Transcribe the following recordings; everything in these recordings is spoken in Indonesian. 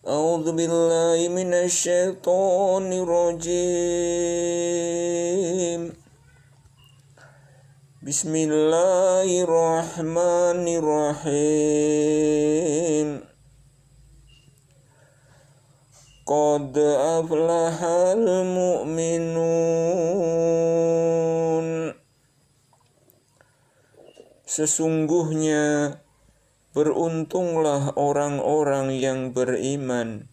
A'udzu billahi minasyaitonir rajim. Bismillahirrahmanirrahim. Qad aflahal mu'minun. Sesungguhnya beruntunglah orang-orang yang beriman.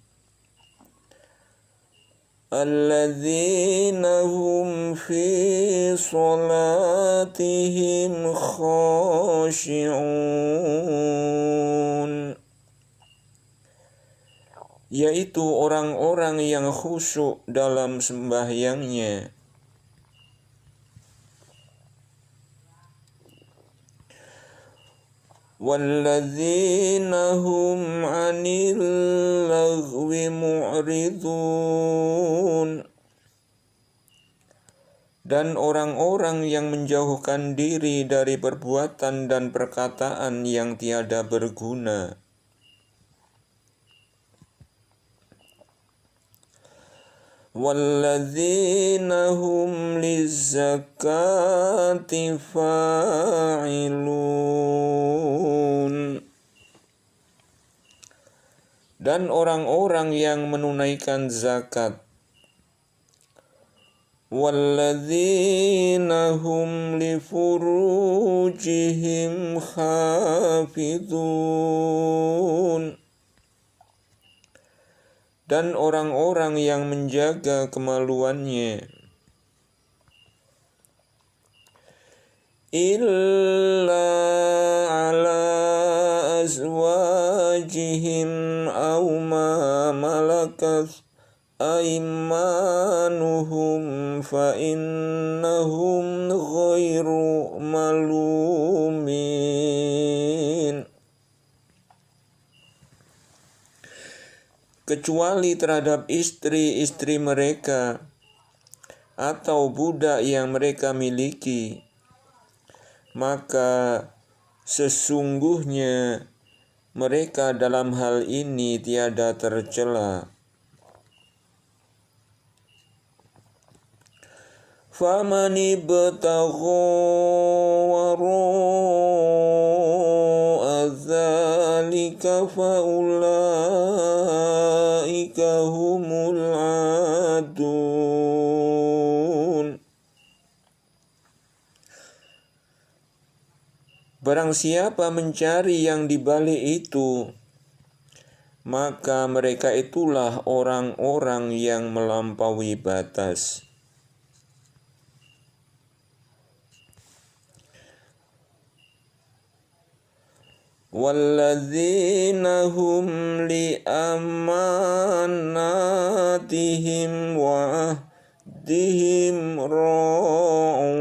Alladzina hum fi salatihim khashi'un. Yaitu orang-orang yang khusyuk dalam sembahyangnya. Walladzina hum 'anil lagwi mu'ridun. Dan orang-orang yang menjauhkan diri dari perbuatan dan perkataan yang tiada berguna. Walladzina hum lizzakati fa'ilun. Dan orang-orang yang menunaikan zakat. Walladzina hum li furujihim hafizun. Dan orang-orang yang menjaga kemaluannya. Illa ala azwajihim aw ma malakat aimanuhum fa innahum ghairu malumin. Kecuali terhadap istri-istri mereka atau budak yang mereka miliki, maka sesungguhnya mereka dalam hal ini tiada tercela. Faman ibtagha wara'a dzalika faulaika humul adun. Barang siapa mencari yang di balik itu, maka mereka itulah orang-orang yang melampaui batas. Walladzina hum li amanatihim wa ahdihim ra'un.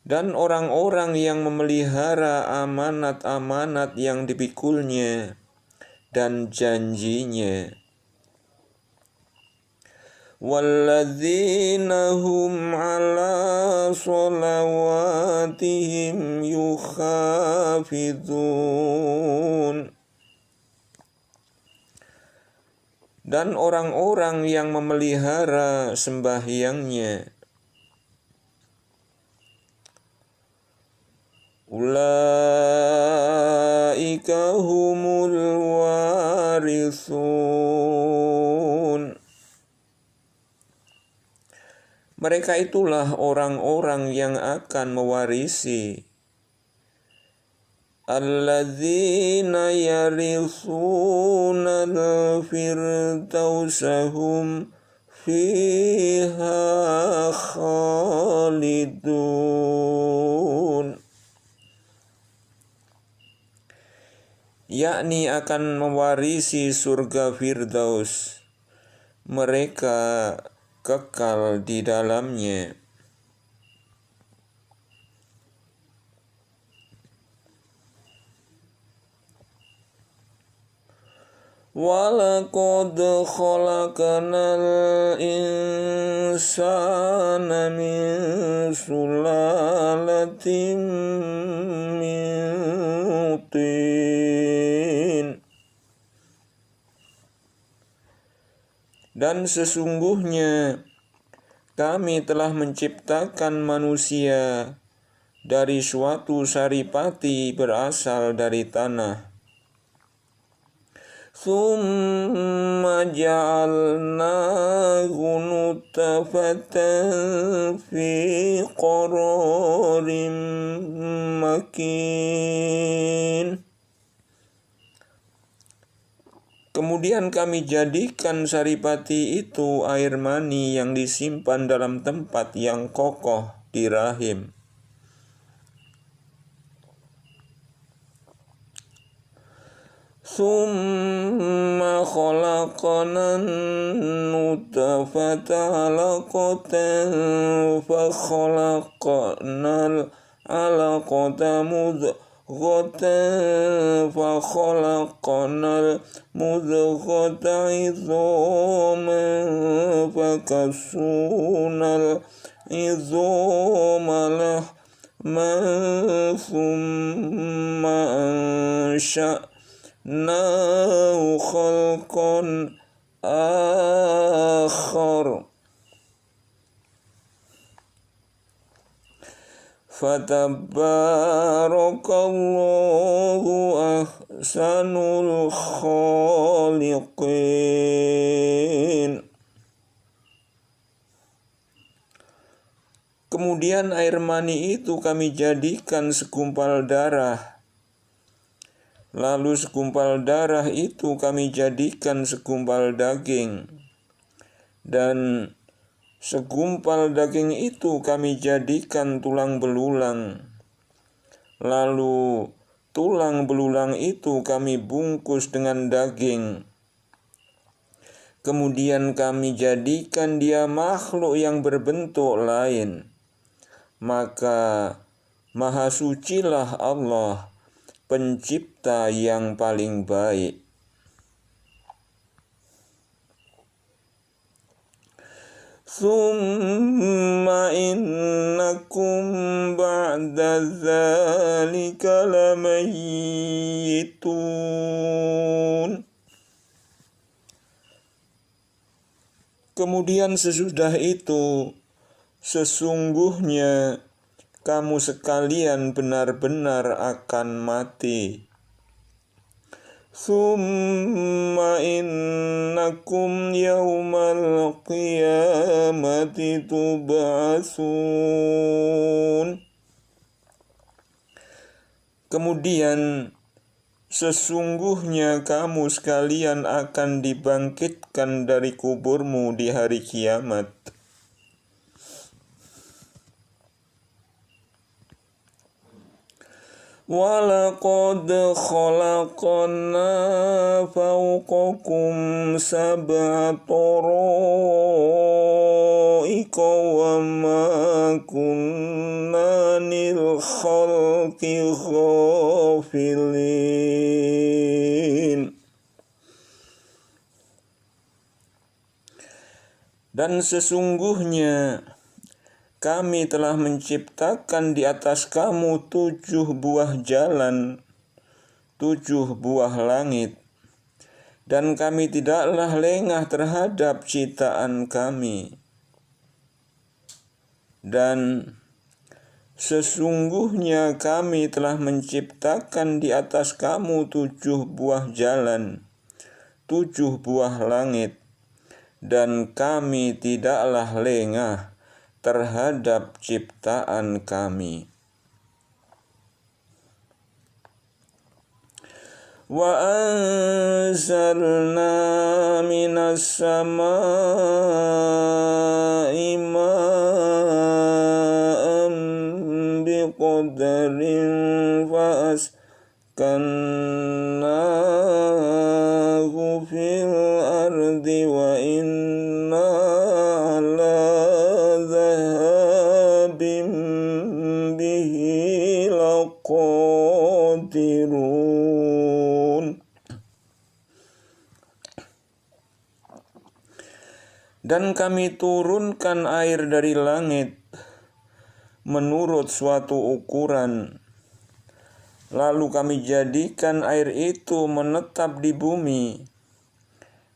Dan orang-orang yang memelihara amanat-amanat yang dipikulnya dan janjinya. Walladzina hum ala sholawatihim yukhafidun. Dan orang-orang yang memelihara sembahyangnya. Ulaika humul warithun. Mereka itulah orang-orang yang akan mewarisi. Alladzina yarithuna al-firdausa hum fiha khalidun. Yakni akan mewarisi surga Firdaus. Mereka kekal di dalamnya. وَلَقَدْ خَلَقْنَا الْإِنسَانَ مِنْ سُلَالَةٍ مِنْ طِينٍ. Dan sesungguhnya kami telah menciptakan manusia dari suatu saripati berasal dari tanah. ثُمَّ جَعَلْنَاهُ نُطْفَةً فِي قَرَارٍ مَكِينٍ. Kemudian kami jadikan saripati itu air mani yang disimpan dalam tempat yang kokoh di rahim. ثُمَّ خَلَقْنَا النُّطْفَةَ عَلَقَةً فَخَلَقْنَا الْعَلَقَةَ مُضْغَةً فَخَلَقْنَا الْمُضْغَةَ عِظَامًا فَكَسَوْنَا الْعِظَامَ لَحْمًا ثُمَّ أَنشَأْنَاهُ خَلْقًا آخَرَ Fatabarakallahu ahsanul khaliqin. Kemudian air mani itu kami jadikan segumpal darah. Lalu segumpal darah itu kami jadikan segumpal daging. Dan segumpal daging itu kami jadikan tulang belulang. Lalu tulang belulang itu kami bungkus dengan daging. Kemudian kami jadikan dia makhluk yang berbentuk lain. Maka Maha Sucilah Allah, Pencipta yang paling baik. Thumma innakum ba'da dzalika lamayyitun. Kemudian sesudah itu, sesungguhnya kamu sekalian benar-benar akan mati. Thumma innakum yawmal qiyamati tub'atsun. Kemudian sesungguhnya kamu sekalian akan dibangkitkan dari kuburmu di hari kiamat. وَلَقَدْ خَلَقْنَا فَوْقَكُمْ سَبْعَ طَرَائِقَ وَمَا كُنَّا لِلْخَلْقِ غَافِلِينَ. Dan sesungguhnya kami telah menciptakan di atas kamu 7 buah jalan, 7 buah langit, dan kami tidaklah lengah terhadap ciptaan kami. Dan sesungguhnya kami telah menciptakan di atas kamu 7 buah jalan, 7 buah langit, dan kami tidaklah lengah terhadap ciptaan kami. Wa anzalna minas samaa'i ma'an biqadarin fa askannahu fil ardi wa inna ala bihi laqadirun. Dan kami turunkan air dari langit menurut suatu ukuran. Lalu kami jadikan air itu menetap di bumi.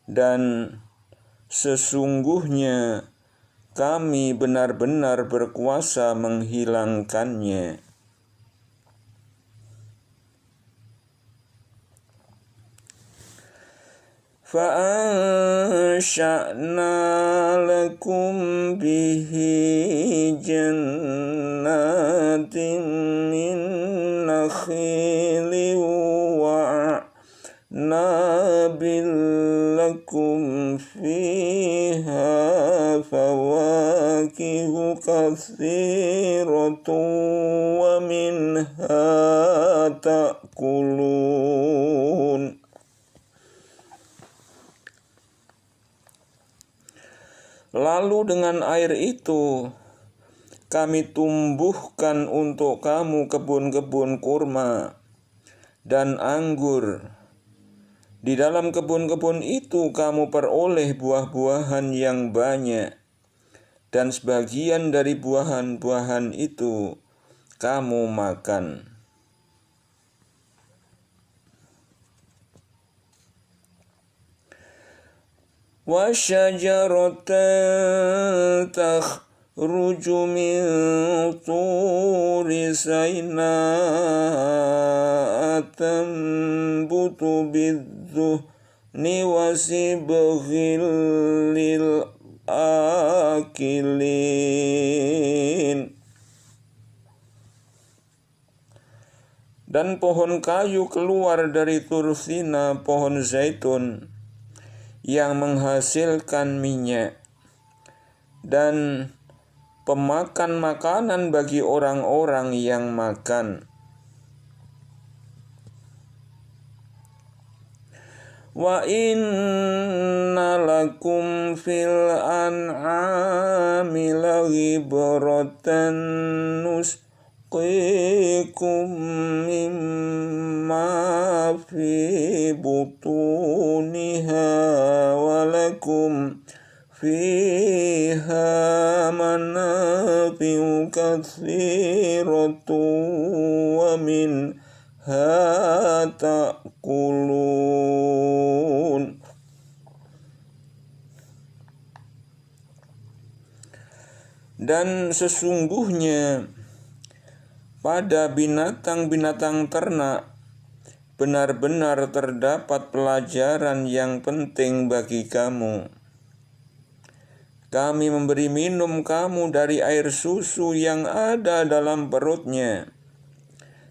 Dan sesungguhnya kami benar-benar berkuasa menghilangkannya. فَأَنشَأْنَا لَكُمْ بِهِ جَنَّاتٍ مِّن نَّخِيلٍ وَأَعْنَابٍ لَّكُمْ فِيهَا فَوَاكِهُ كَثِيرَةٌ وَمِنْهَا تَأْكُلُونَ. Lalu dengan air itu kami tumbuhkan untuk kamu kebun-kebun kurma dan anggur. Di dalam kebun-kebun itu kamu peroleh buah-buahan yang banyak, dan sebagian dari buahan-buahan itu kamu makan. وَشَجَرَةً تَخْرُجُ مِنْ طُورِ سَيْنَاءَ تَنبُتُ بِالدُّهْنِ وَصِبْغٍ لِلْآكِلِينَ. Dan pohon kayu keluar dari Tur Sina, pohon zaitun yang menghasilkan minyak dan pemakan makanan bagi orang-orang yang makan. Wa inna lakum fil an'ami la'ibratan nusqikum mimma fi butuniha walakum fiha manafi'u katsiratu wa minha ta'kulun. Dan sesungguhnya pada binatang-binatang ternak benar-benar terdapat pelajaran yang penting bagi kamu. Kami memberi minum kamu dari air susu yang ada dalam perutnya.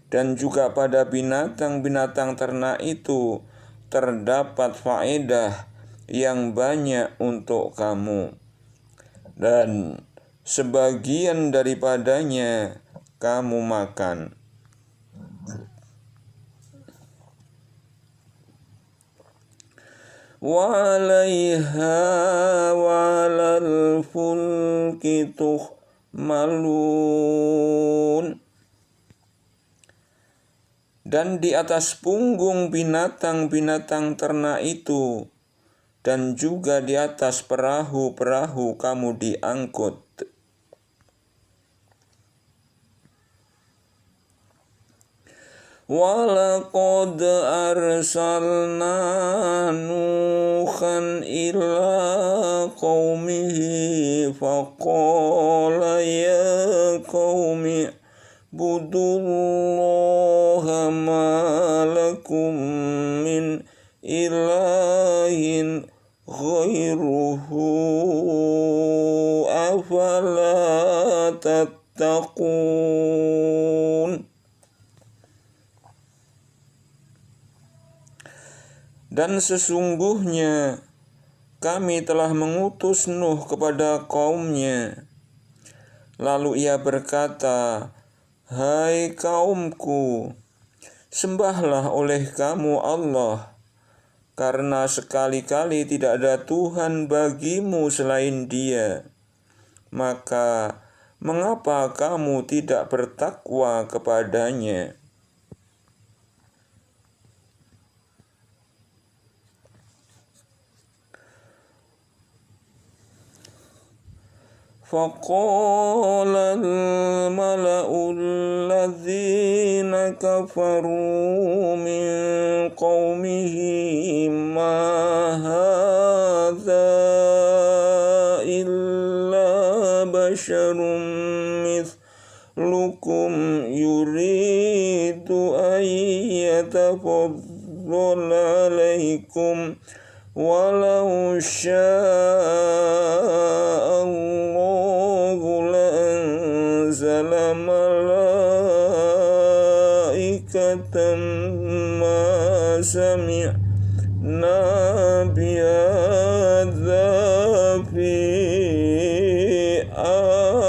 Dan juga pada binatang-binatang ternak itu terdapat faedah yang banyak untuk kamu. Dan sebagian daripadanya kamu makan. وَعَلَيْهَا وَعَلَى الْفُلْكِ تُحْمَلُونَ. Dan di atas punggung binatang-binatang ternak itu, dan juga di atas perahu-perahu kamu diangkut. وَلَقَدْ أَرْسَلْنَا نُوحًا إِلَى قَوْمِهِ فَقَالَ يَا قَوْمِ اعْبُدُوا اللَّهَ مَا لَكُمْ مِنْ إِلَٰهٍ غَيْرُهُ أَفَلَا تَتَّقُونَ. Dan sesungguhnya kami telah mengutus Nuh kepada kaumnya. Lalu ia berkata, "Hai kaumku, sembahlah oleh kamu Allah, karena sekali-kali tidak ada Tuhan bagimu selain Dia. Maka mengapa kamu tidak bertakwa kepadanya?" فقال الملأ الذين كفروا من قومه ما هذا إلا بشر مثلكم يريد أن يتفضل عليكم ولو شاء الله لأنزل ملائكة ما سمعنا بهذا في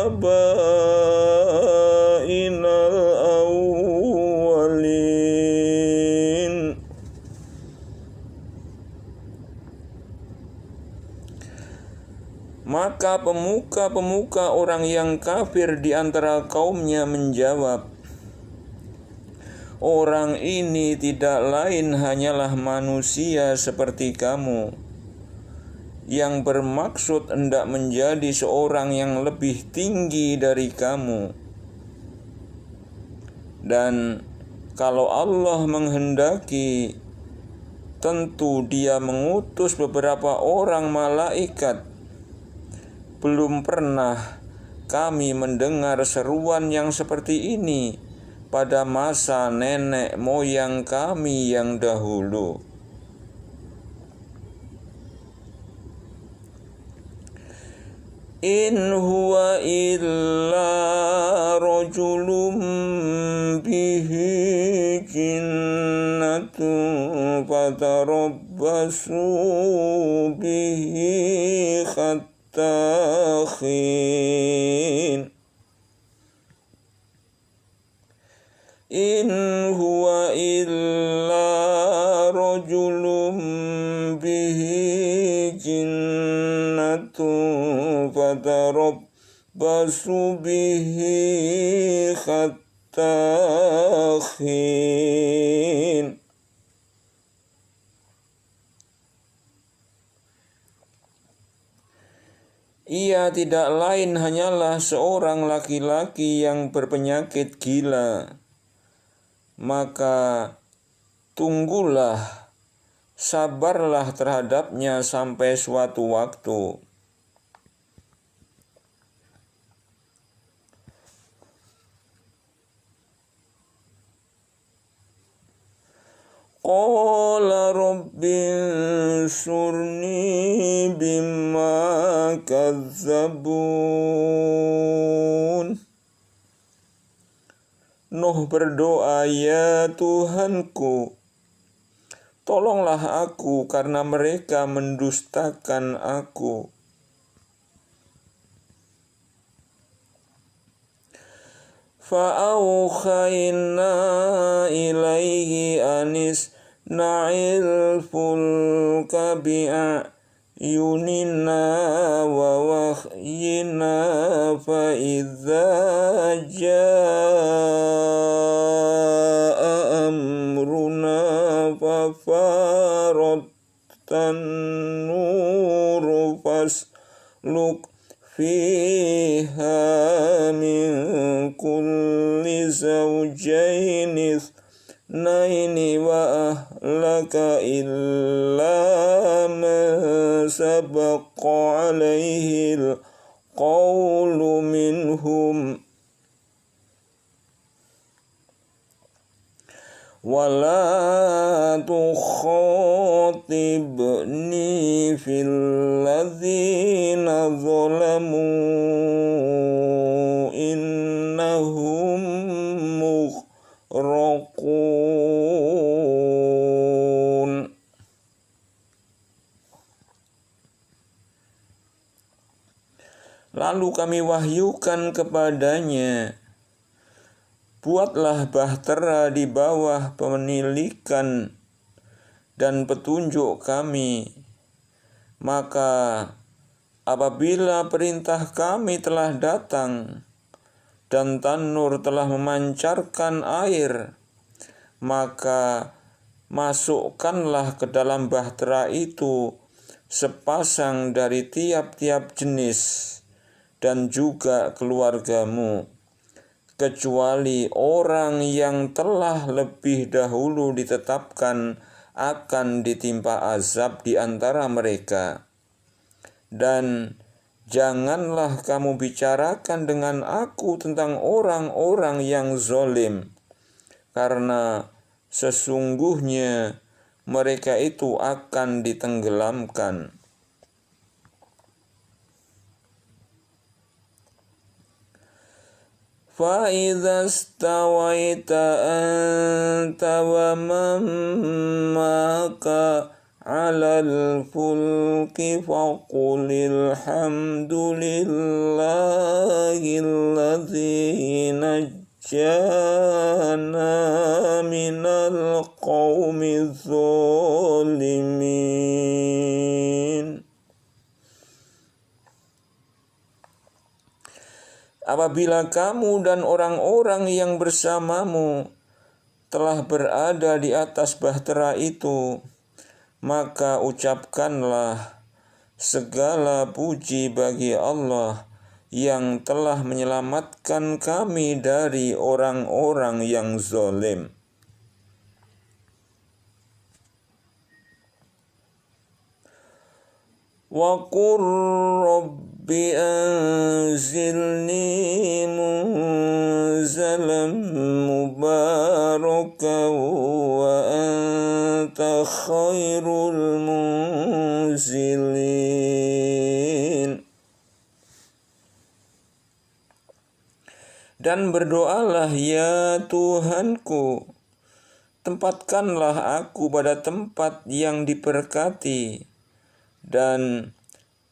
آبائنا الأولين. Maka pemuka-pemuka orang yang kafir di antara kaumnya menjawab, orang ini tidak lain hanyalah manusia seperti kamu, yang bermaksud hendak menjadi seorang yang lebih tinggi dari kamu. Dan kalau Allah menghendaki, tentu Dia mengutus beberapa orang malaikat. Belum pernah kami mendengar seruan yang seperti ini pada masa nenek moyang kami yang dahulu. In huwa illa rajulun bihi jinnatun fatarabbasu bihi khin. In huwa illa rajulun bihi jinnatun fatarabbasu bihi khin. Ia tidak lain hanyalah seorang laki-laki yang berpenyakit gila. Maka tunggulah, sabarlah terhadapnya sampai suatu waktu. Qala rabbinsurni bima kazzabun. Nuh berdoa, ya Tuhanku, tolonglah aku karena mereka mendustakan aku. Fa'aukhayna ilaihi anis na'il fulka bi'ayunina wa wahyina fa'idha ja'a amruna fafarattan nuru fasluk fiha min kulli zawjaini ithnaini wa ahlaka illa ma sabaqa alaihi al-qawlu minhum wala tukhatibni fil ladzina zalamu innahum mughraqun. Lalu kami wahyukan kepadanya, buatlah bahtera di bawah penilikan dan petunjuk kami. Maka apabila perintah kami telah datang dan tanur telah memancarkan air, maka masukkanlah ke dalam bahtera itu sepasang dari tiap-tiap jenis, dan juga keluargamu, kecuali orang yang telah lebih dahulu ditetapkan akan ditimpa azab di antara mereka. Dan janganlah kamu bicarakan dengan aku tentang orang-orang yang zalim, karena sesungguhnya mereka itu akan ditenggelamkan. فَإِذَا اسْتَوَيْتَ أَنْتَ وَمَنْ مَعَكَ عَلَى الْفُلْكِ فَقُلِ الْحَمْدُ لِلَّهِ الَّذِي نَجَّانَا مِنَ الْقَوْمِ الظَّالِمِينَ. Apabila kamu dan orang-orang yang bersamamu telah berada di atas bahtera itu, maka ucapkanlah segala puji bagi Allah yang telah menyelamatkan kami dari orang-orang yang zalim. Wa qur rabbi anzilni munzalan mubarakan wa anta khairul munzilin. Dan berdoalah, ya Tuhanku, tempatkanlah aku pada tempat yang diberkati, dan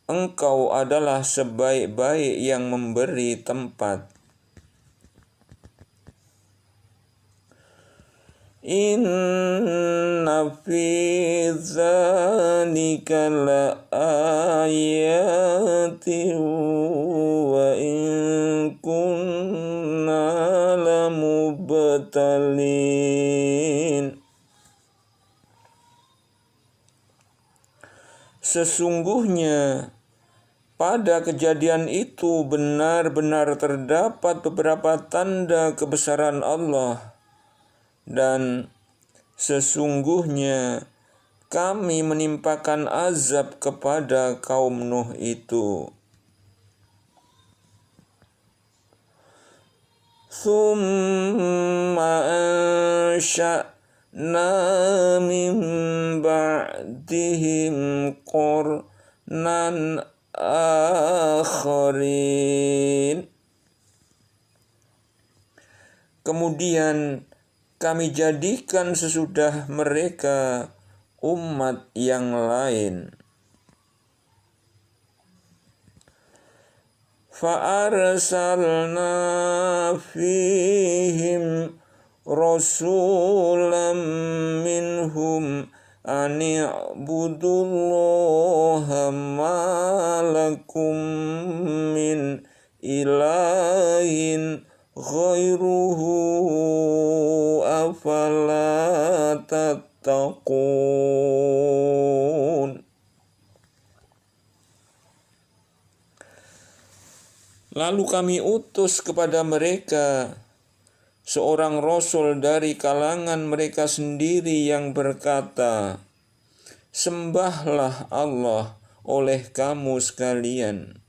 Engkau adalah sebaik-baik yang memberi tempat. Inna fi dzalika la ayatin wa in kunna lamubtalin. Sesungguhnya pada kejadian itu benar-benar terdapat beberapa tanda kebesaran Allah, dan sesungguhnya kami menimpakan azab kepada kaum Nuh itu. Tsumma ansha'na min ba'dihim qurnan akharin. Kemudian kami jadikan sesudah mereka umat yang lain. Fa'arsalna fihim rasulam minhum ani'budullaha ma lakum min ilahin ghairuhu afala tattaqun. Lalu kami utus kepada mereka seorang rasul dari kalangan mereka sendiri yang berkata, sembahlah Allah oleh kamu sekalian.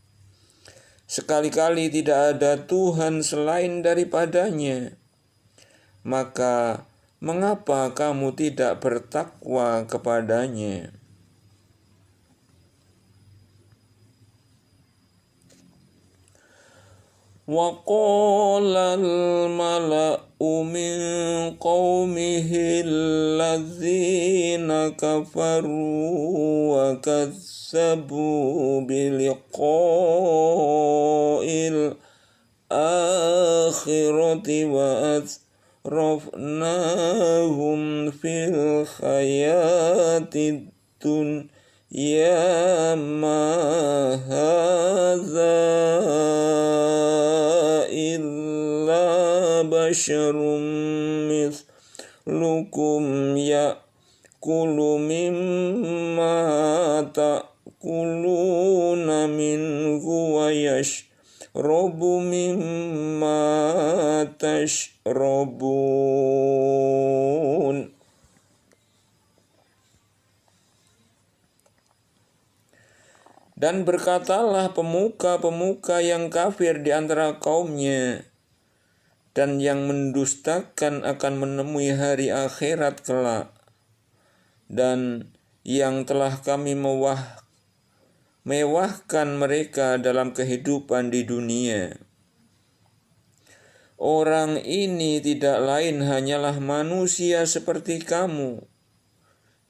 Sekali-kali tidak ada Tuhan selain daripadanya. Maka mengapa kamu tidak bertakwa kepadanya? Wa qala al-mala'u min qawmihi allazina kafaru wa kazzabu biliqa'il akhirati wa asrafnahum fil hayatid dunya ma hadza basyarum mislukum ya'kulu mimma ta'kuluna minhu wa robu mimma tashrabun. Dan berkatalah pemuka-pemuka yang kafir di antara kaumnya dan yang mendustakan akan menemui hari akhirat kelak, dan yang telah kami mewahkan mereka dalam kehidupan di dunia. Orang ini tidak lain hanyalah manusia seperti kamu.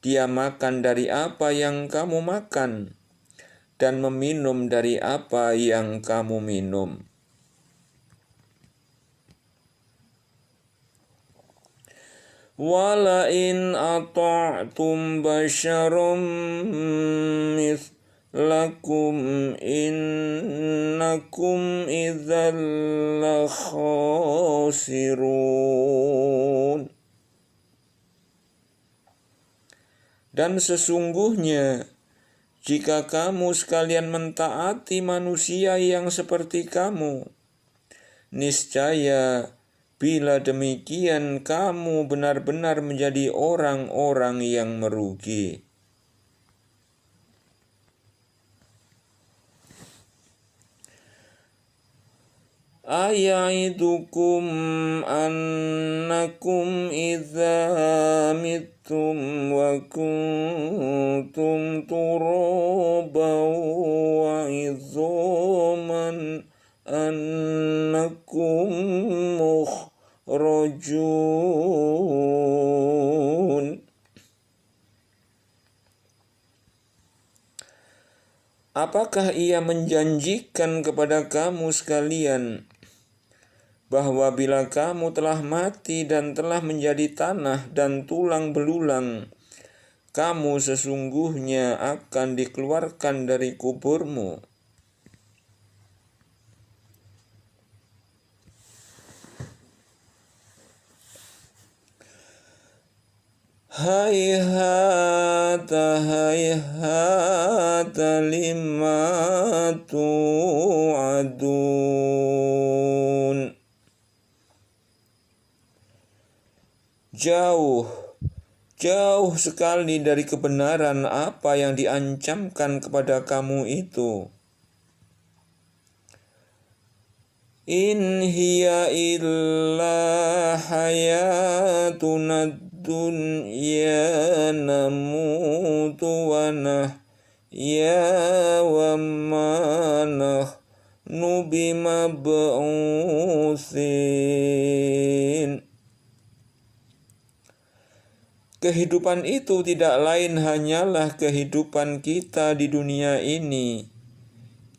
Dia makan dari apa yang kamu makan, dan meminum dari apa yang kamu minum. Walain ata'tum basyarum mithlakum innakum idzal lakhasirun. Dan sesungguhnya jika kamu sekalian mentaati manusia yang seperti kamu, niscaya bila demikian kamu benar-benar menjadi orang-orang yang merugi. Aya'idukum annakum idza mittum wa kuntum turaban wa idzaman annakum mukhrajun. Apakah ia menjanjikan kepada kamu sekalian bahwa bila kamu telah mati dan telah menjadi tanah dan tulang belulang, kamu sesungguhnya akan dikeluarkan dari kuburmu? Hayhata hayhata lima tu'adun. Jauh sekali dari kebenaran apa yang diancamkan kepada kamu itu. In hiya illa hayatuna dunya namutu wa nahya wa ma nahnu bimab'utsin. Kehidupan itu tidak lain hanyalah kehidupan kita di dunia ini.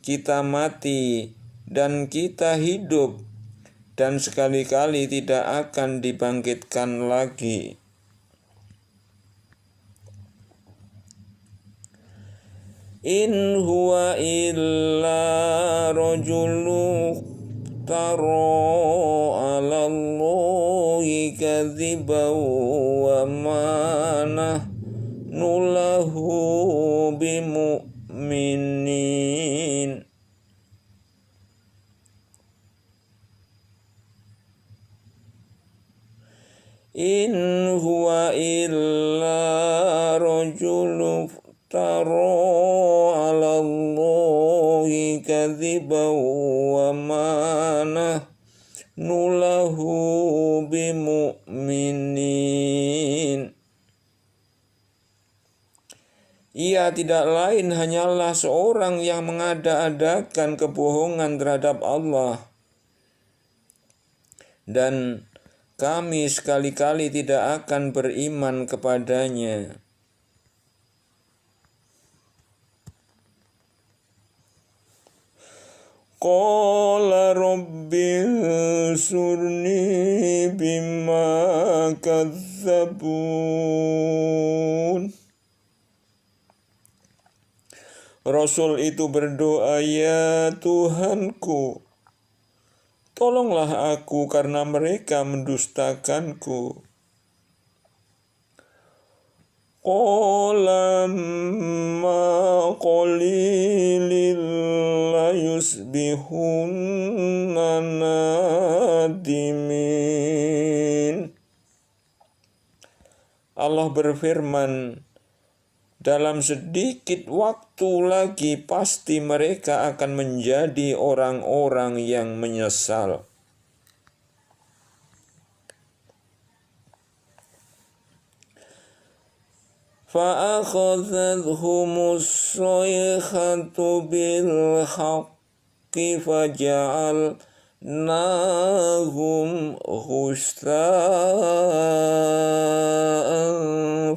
Kita mati dan kita hidup, dan sekali-kali tidak akan dibangkitkan lagi. In huwa illa rajulun tara 'ala Allahi kadziban wa ma nahnu lahu bimu'minin. In huwa illa rajulun tara 'ala Allahi kadziban wa ma nahnu lahu bimu'minin. Ia tidak lain hanyalah seorang yang mengada-adakan kebohongan terhadap Allah, dan kami sekali-kali tidak akan beriman kepadanya. Qala rabbi surni bima kadzabun. Rasul itu berdoa, ya Tuhanku, tolonglah aku karena mereka mendustakanku. qala ma qalilin la yusbihunna nadimin. Allah berfirman, dalam sedikit waktu lagi pasti mereka akan menjadi orang-orang yang menyesal. فَأَخَذَتْهُمُ الصَّيْحَةُ بِالْحَقِّ فَجَعَلْنَاهُمْ غُثَاءً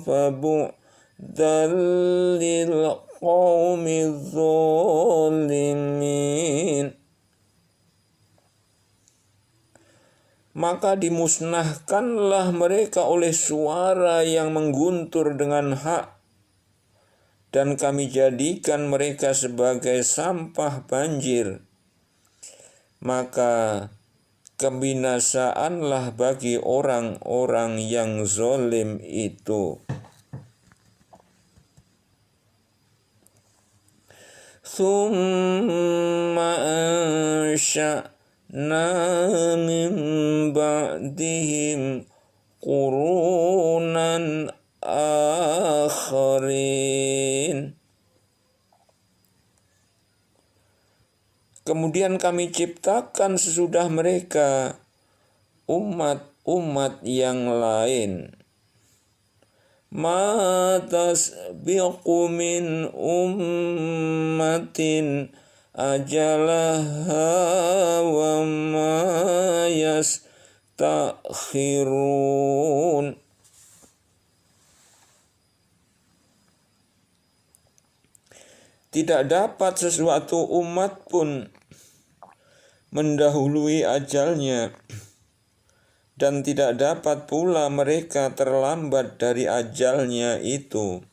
فَبُعْدًا لِلْقَوْمِ الظَّالِمِينَ. Maka dimusnahkanlah mereka oleh suara yang mengguntur dengan hak, dan kami jadikan mereka sebagai sampah banjir. Maka kebinasaanlah bagi orang-orang yang zalim itu. Tsumma min ba'dihim qurunan akharin. Kemudian kami ciptakan sesudah mereka umat-umat yang lain. Ma tasbiqu min ummatin ajalaha wa ma yastakhirun. Tidak dapat sesuatu umat pun mendahului ajalnya, dan tidak dapat pula mereka terlambat dari ajalnya itu.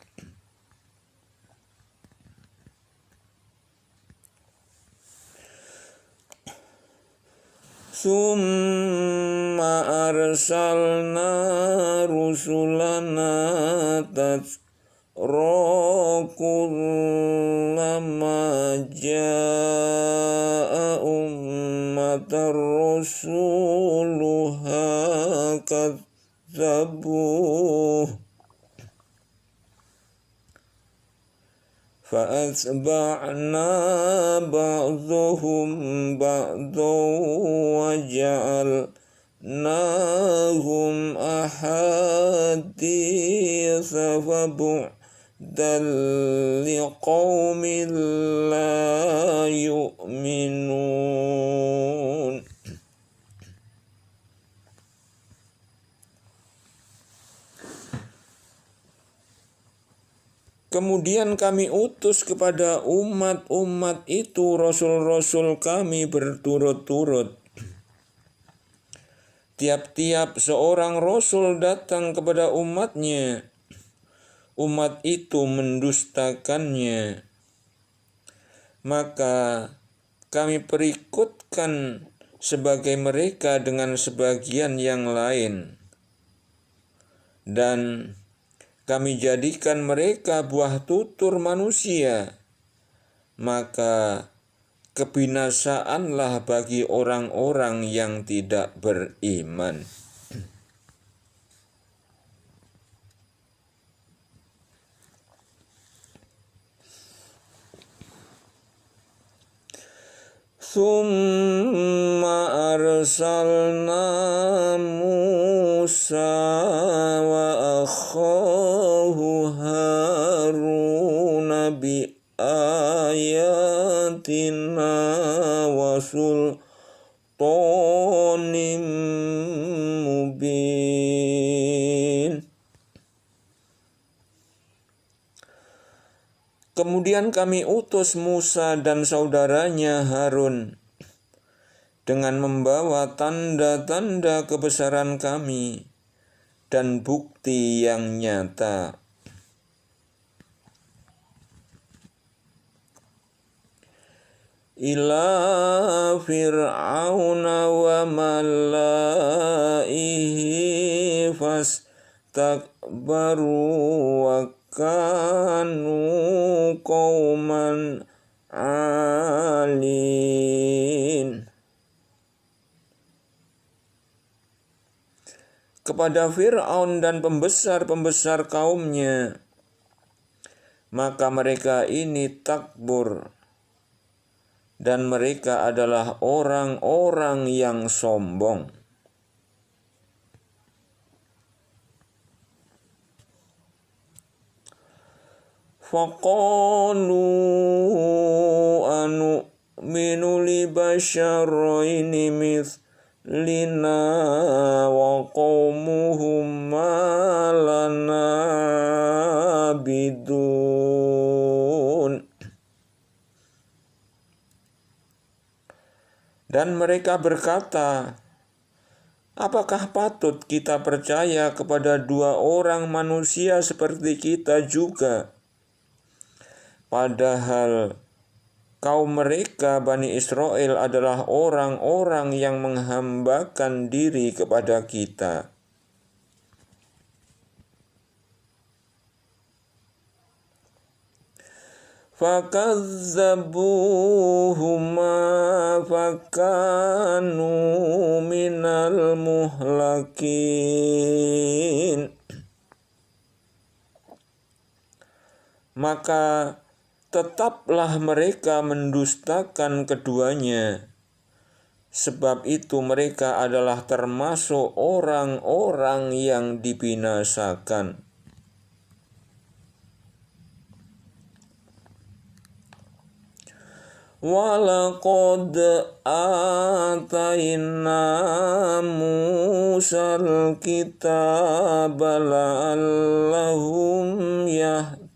Summa arsalna rusulana kullama jaa ummatar rasuluha kadzabuh فَأَتْبَعْنَا بَعْضُهُمْ بَعْضًا وَجَعَلْنَاهُمْ أَحَادِيثَ فَبُعْدًا لِقَوْمٍ لَا يُؤْمِنُونَ. Kemudian kami utus kepada umat-umat itu rasul-rasul kami berturut-turut. Tiap-tiap seorang rasul datang kepada umatnya, umat itu mendustakannya. Maka kami perikutkan sebagai mereka dengan sebagian yang lain, dan kami jadikan mereka buah tutur manusia. Maka kebinasaanlah bagi orang-orang yang tidak beriman. Tsumma arsalna Musa wa akhahu Haruna bi ayatina wa sultanin mubin. Kemudian kami utus Musa dan saudaranya Harun dengan membawa tanda-tanda kebesaran kami dan bukti yang nyata. Ila fir'auna wa malaihi wastakbaru wa kanu qauman alin. Kepada Fir'aun dan pembesar-pembesar kaumnya, maka mereka ini takbur, dan mereka adalah orang-orang yang sombong. Faqalu anu'minu li basyaraini mithlina wa qaumuhuma lana abidun. Dan mereka berkata, apakah patut kita percaya kepada dua orang manusia seperti kita juga? Padahal kaum mereka, Bani Israel, adalah orang-orang yang menghambakan diri kepada kita. Fakazzabuhuma fakanu minal muhlakin. Maka tetaplah mereka mendustakan keduanya. Sebab itu mereka adalah termasuk orang-orang yang dibinasakan. Walaqad atayna Musal kitaba la'allahum yahtadun.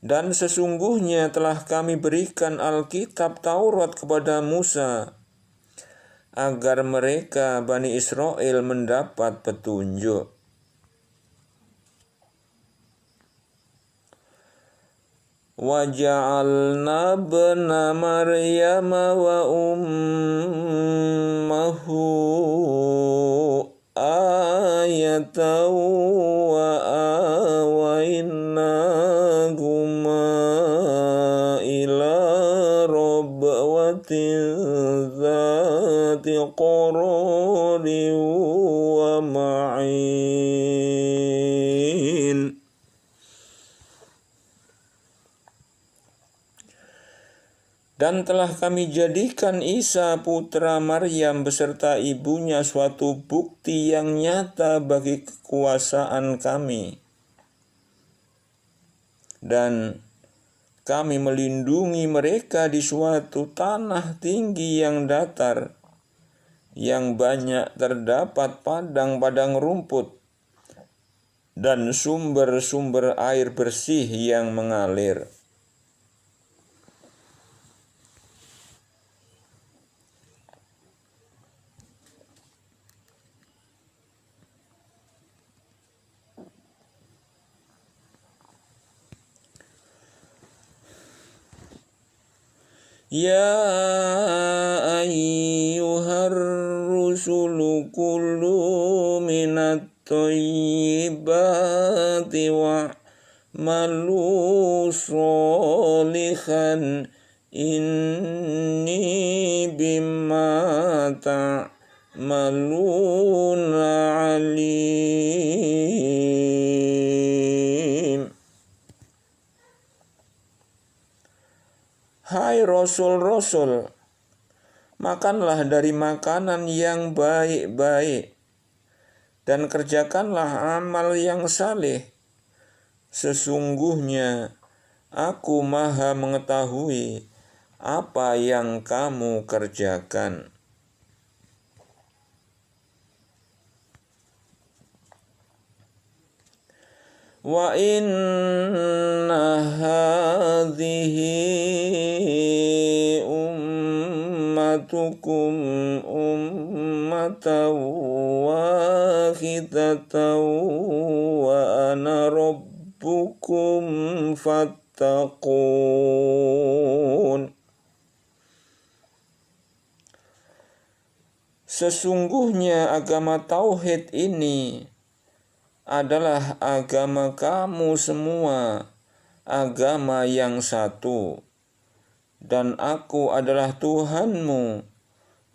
Dan sesungguhnya telah kami berikan Alkitab Taurat kepada Musa, agar mereka, Bani Israel, mendapat petunjuk. Waja'alna bna Maryam wa ummahu ayatan wa awaynahuma ila rabwatin dzati qararin wa ma'in. Dan telah kami jadikan Isa putra Maryam beserta ibunya suatu bukti yang nyata bagi kekuasaan kami. Dan kami melindungi mereka di suatu tanah tinggi yang datar, yang banyak terdapat padang-padang rumput, dan sumber-sumber air bersih yang mengalir. Ya ayyuhar rusulu kulu minat thayyibati wa'malu sholihan inni bima ta'maluna alim. Hai Rasul-Rasul, makanlah dari makanan yang baik-baik, dan kerjakanlah amal yang saleh. Sesungguhnya Aku Maha mengetahui apa yang kamu kerjakan. Wa inna hadhihi ummatukum ummatan wahidatan wa ana rabbukum fattaqun. Sesungguhnya agama tauhid ini adalah agama kamu semua, agama yang satu, dan aku adalah Tuhanmu,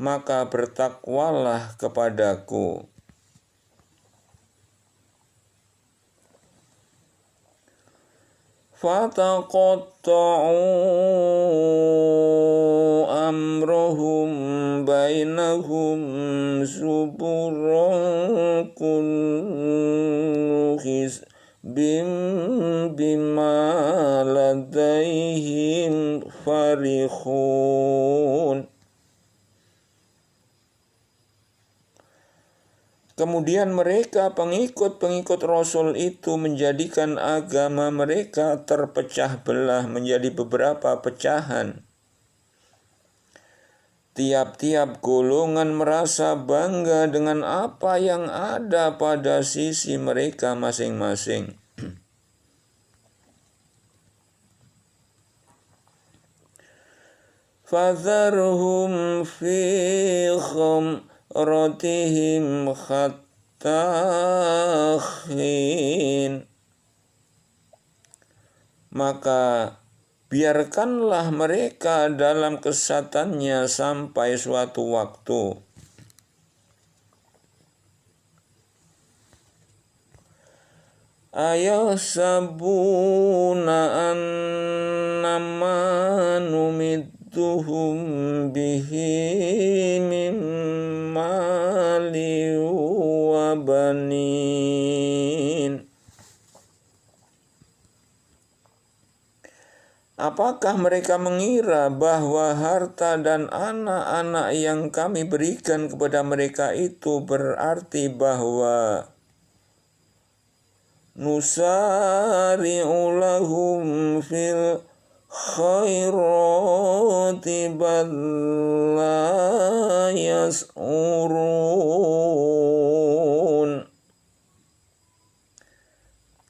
maka bertakwalah kepadaku. Fataqatta'u amrahum bainahum zuburan kullu hizbin bima ladaihim farihun. Kemudian mereka pengikut-pengikut Rasul itu menjadikan agama mereka terpecah belah menjadi beberapa pecahan. Tiap-tiap golongan merasa bangga dengan apa yang ada pada sisi mereka masing-masing. Fadharhum fi khamratihim hatta hin. Maka biarkanlah mereka dalam kesesatannya sampai suatu waktu. Ayahsabuna annama numidduhum bihi min mali wa banin. Apakah mereka mengira bahwa harta dan anak-anak yang kami berikan kepada mereka itu berarti bahwa nusari'u lahum fil khairati bal la yas'urun.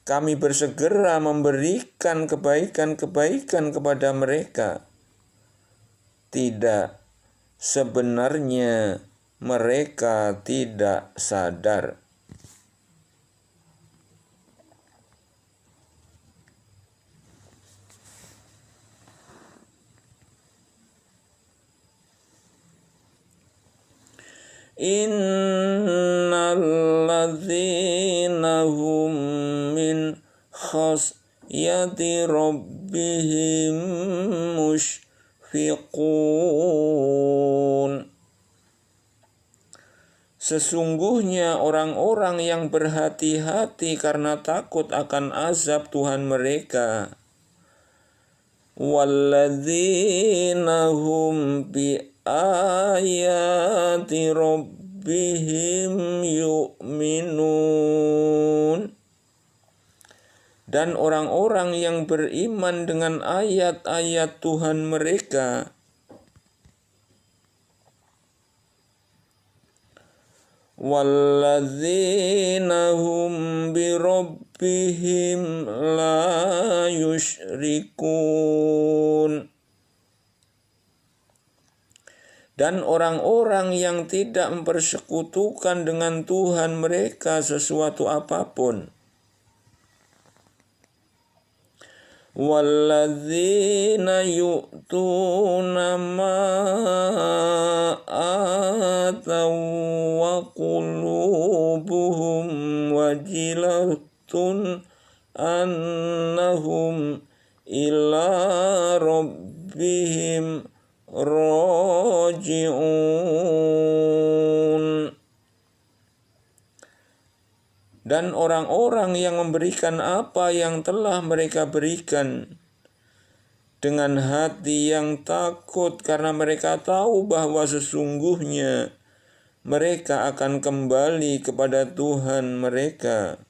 Kami bersegera memberikan kebaikan-kebaikan kepada mereka. Tidak, sebenarnya mereka tidak sadar. Innal ladzina hum min khasyati rabbihim mushfiqun. Sesungguhnya orang-orang yang berhati-hati karena takut akan azab Tuhan mereka. Walladzina hum bi ayati rabbihim yu'minun. Dan orang-orang yang beriman dengan ayat-ayat Tuhan mereka. Walladzina hum bi rabbihim la yusyrikun. Dan orang-orang yang tidak mempersekutukan dengan Tuhan mereka sesuatu apapun. Walladzina yu'tuna ma ataw wa qulubuhum wajilatun annahum ila rabbihim raji'un. Dan orang-orang yang memberikan apa yang telah mereka berikan dengan hati yang takut karena mereka tahu bahwa sesungguhnya mereka akan kembali kepada Tuhan mereka.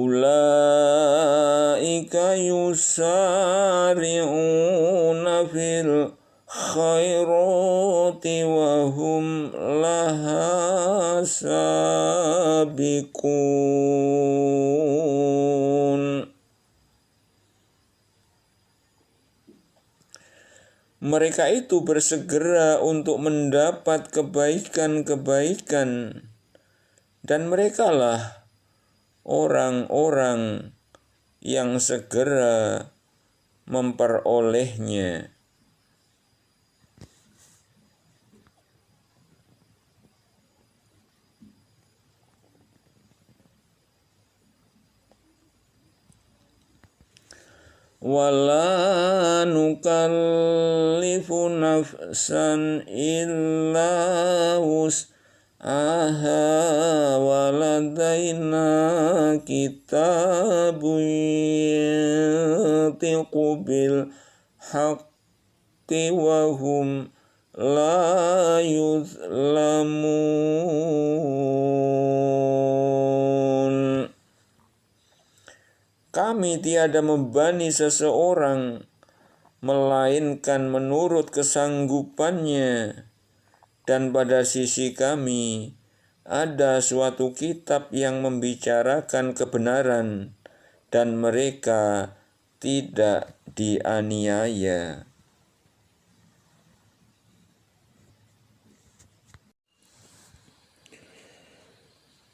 Ulaika yusari'una fil khairati wa hum laha sabiqun. Mereka itu bersegera untuk mendapat kebaikan-kebaikan, dan merekalah orang-orang yang segera memperolehnya. Wala nukallifu nafsan illa wus'aha waladaina kitabun yantiqu bil haqqi wa hum la yuzlamun. Kami tiada membebani seseorang melainkan menurut kesanggupannya, dan pada sisi kami ada suatu kitab yang membicarakan kebenaran, dan mereka tidak dianiaya.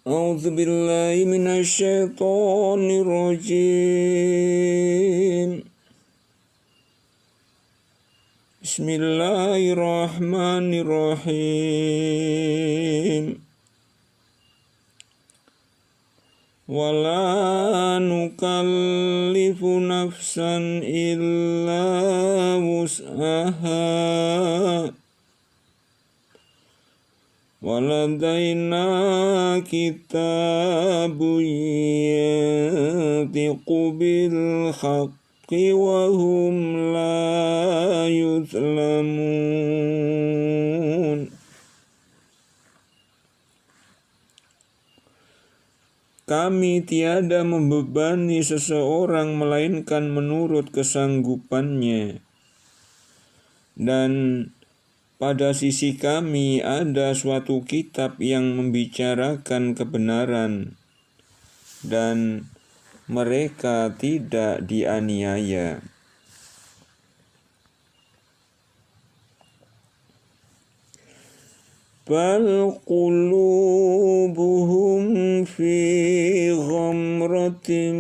A'udzu billahi minasyaitonir rajim. Bismillahirrahmanirrahim. Wala nukallifu nafsan illa wus'aha waladaina kitabun yantiqu bil haqqi wa hum la yuzlamun. Kami tiada membebani seseorang melainkan menurut kesanggupannya, dan pada sisi kami ada suatu kitab yang membicarakan kebenaran, dan mereka tidak dianiaya. Bal qulubuhum fi ghamratin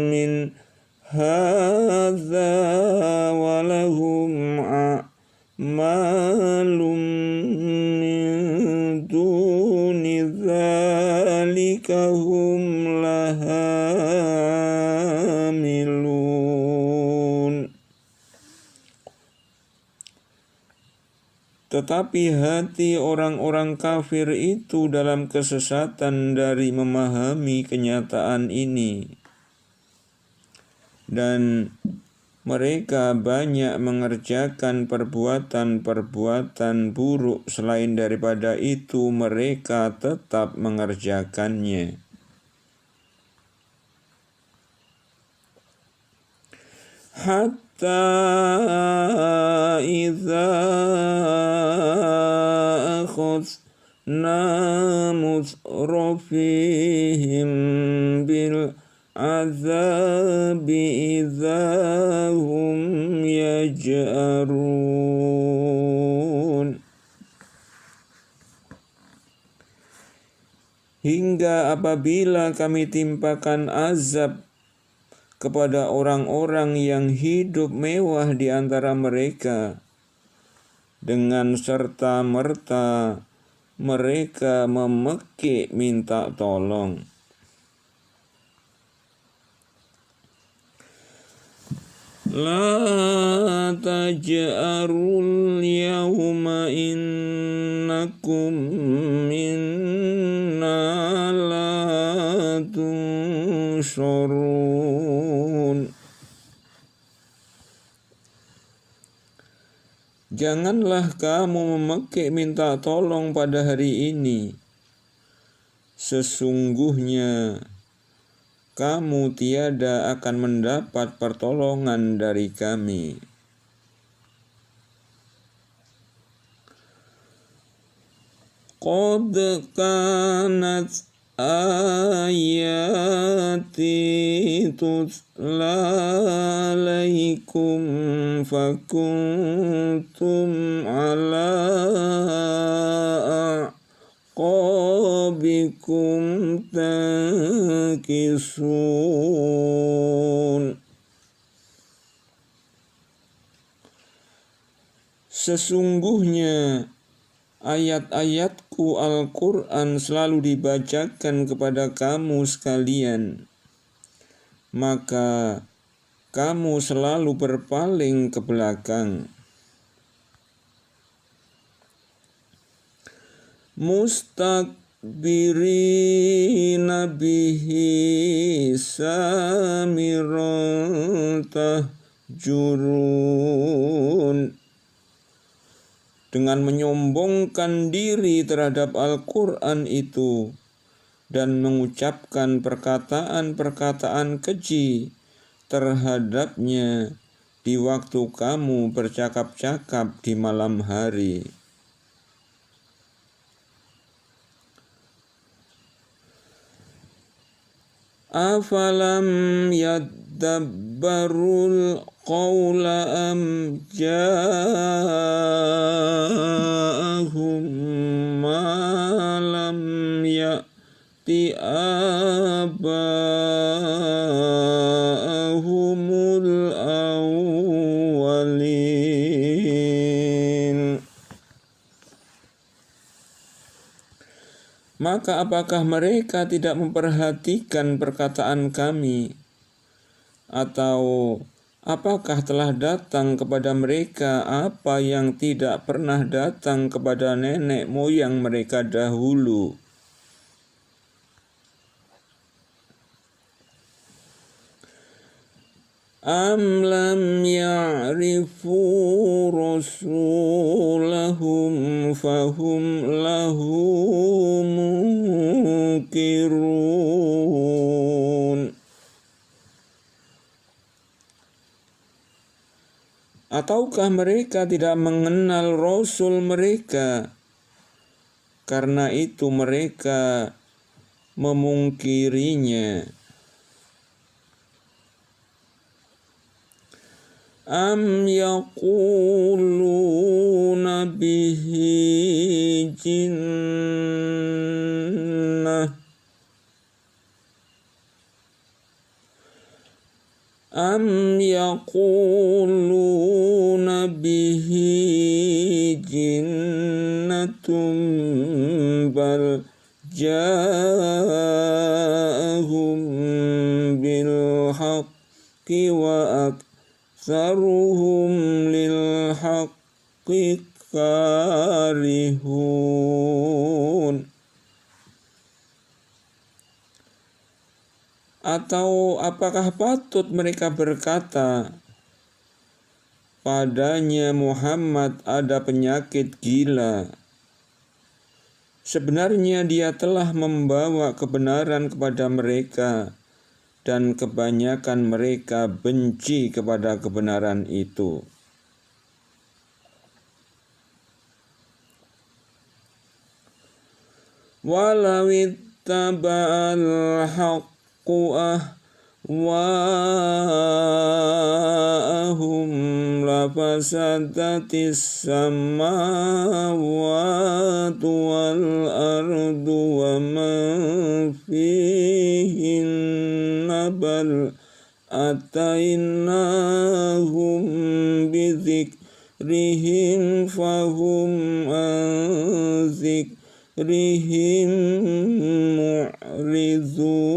min hadza walahum a'malum min duni dzalika hum laha amilun. Tetapi hati orang-orang kafir itu dalam kesesatan dari memahami kenyataan ini, dan mereka banyak mengerjakan perbuatan-perbuatan buruk. Selain daripada itu, mereka tetap mengerjakannya. Hatta idza akhadna mutrafihim bil azabi idza hum yaj'arun. Hingga apabila kami timpakan azab kepada orang-orang yang hidup mewah di antara mereka, dengan serta-merta mereka memekik minta tolong. La taj'arul yawma innakum minna la tunsyarun. Janganlah kamu memekik minta tolong pada hari ini. Sesungguhnya kamu tiada akan mendapat pertolongan dari kami. Qad kanat ayati tutla alaikum fakuntum ala aqabikum tankisun. Sesungguhnya ayat-ayatku Al-Quran selalu dibacakan kepada kamu sekalian, maka kamu selalu berpaling ke belakang. Mustakbirina bihi samiran tahjurun, dengan menyombongkan diri terhadap Al-Quran itu dan mengucapkan perkataan-perkataan keji terhadapnya di waktu kamu bercakap-cakap di malam hari. Afalam yadabbarul qawla am ja'ahum ma lam ya'ti aba'ahumul awwalin. Maka apakah mereka tidak memperhatikan perkataan kami? Atau apakah telah datang kepada mereka apa yang tidak pernah datang kepada nenek moyang mereka dahulu? Am lam ya'rifu rasulahum fahum lahu munkirun. Ataukah mereka tidak mengenal Rasul mereka, karena itu mereka memungkirinya? Am yaquluna bihi jinnah Am yaquluna bihi jinnatum bal ja'ahum bil haqqi wa aktsaruhum lil haqqi karihun. Atau apakah patut mereka berkata, padanya Muhammad ada penyakit gila? Sebenarnya dia telah membawa kebenaran kepada mereka, dan kebanyakan mereka benci kepada kebenaran itu. Walau ittaba'al haqqu ahwa'ahum lafasadatis samawati wal ardu wa man fihinna bal atainahum bidzikrihim fahum an zikrihim mu'ridun.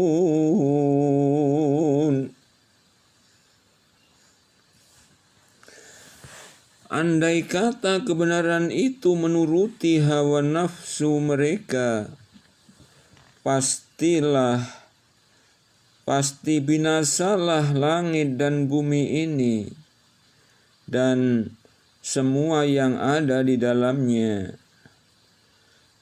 Andai kata kebenaran itu menuruti hawa nafsu mereka, pasti binasalah langit dan bumi ini dan semua yang ada di dalamnya.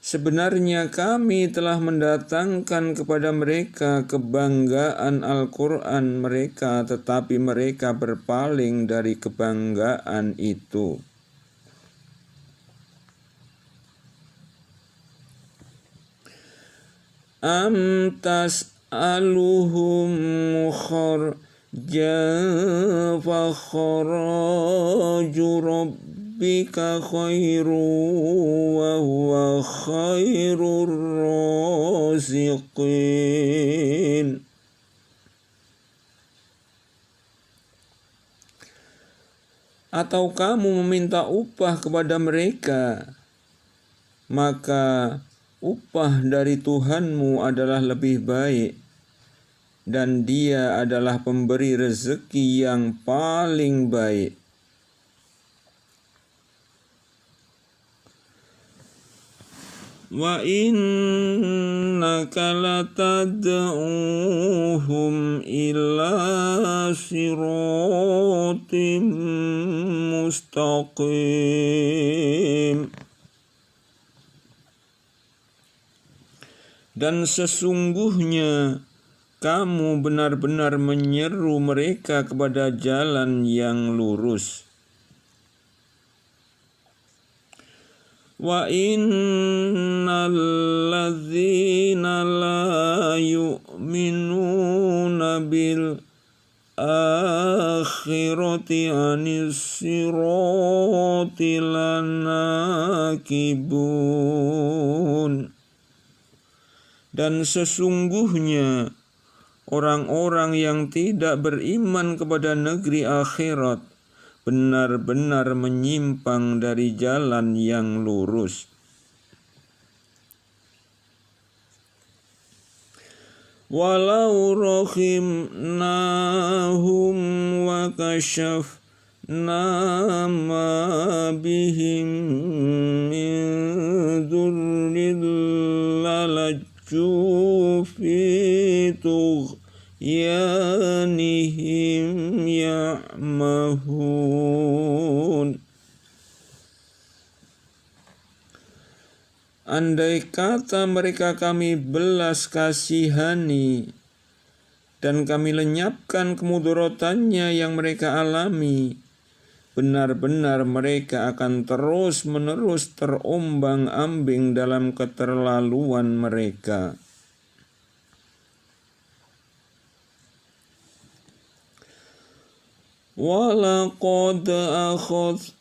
Sebenarnya kami telah mendatangkan kepada mereka kebanggaan Al-Quran mereka, tetapi mereka berpaling dari kebanggaan itu. am tas'aluhum kharja fa kharaju rabbika khairu wa huwa khairur raziqin. Atau kamu meminta upah kepada mereka, maka upah dari Tuhanmu adalah lebih baik, dan Dia adalah pemberi rezeki yang paling baik. Wa innaka latad'uhum ila siratim mustaqim. Dan sesungguhnya kamu benar-benar menyeru mereka kepada jalan yang lurus. Wa innal ladzina la yu'minuna bil akhirati anis sirati lanakibun. Dan sesungguhnya orang-orang yang tidak beriman kepada negeri akhirat benar-benar menyimpang dari jalan yang lurus. Walau rahimnahum wa kashafna ma bihim min dhurrin lalajju fi tughyanihim ya'mahun. Andai kata mereka kami belas kasihani dan kami lenyapkan kemudorotannya yang mereka alami, benar-benar mereka akan terus-menerus terombang-ambing dalam keterlaluan mereka. Walaqad akhadnahum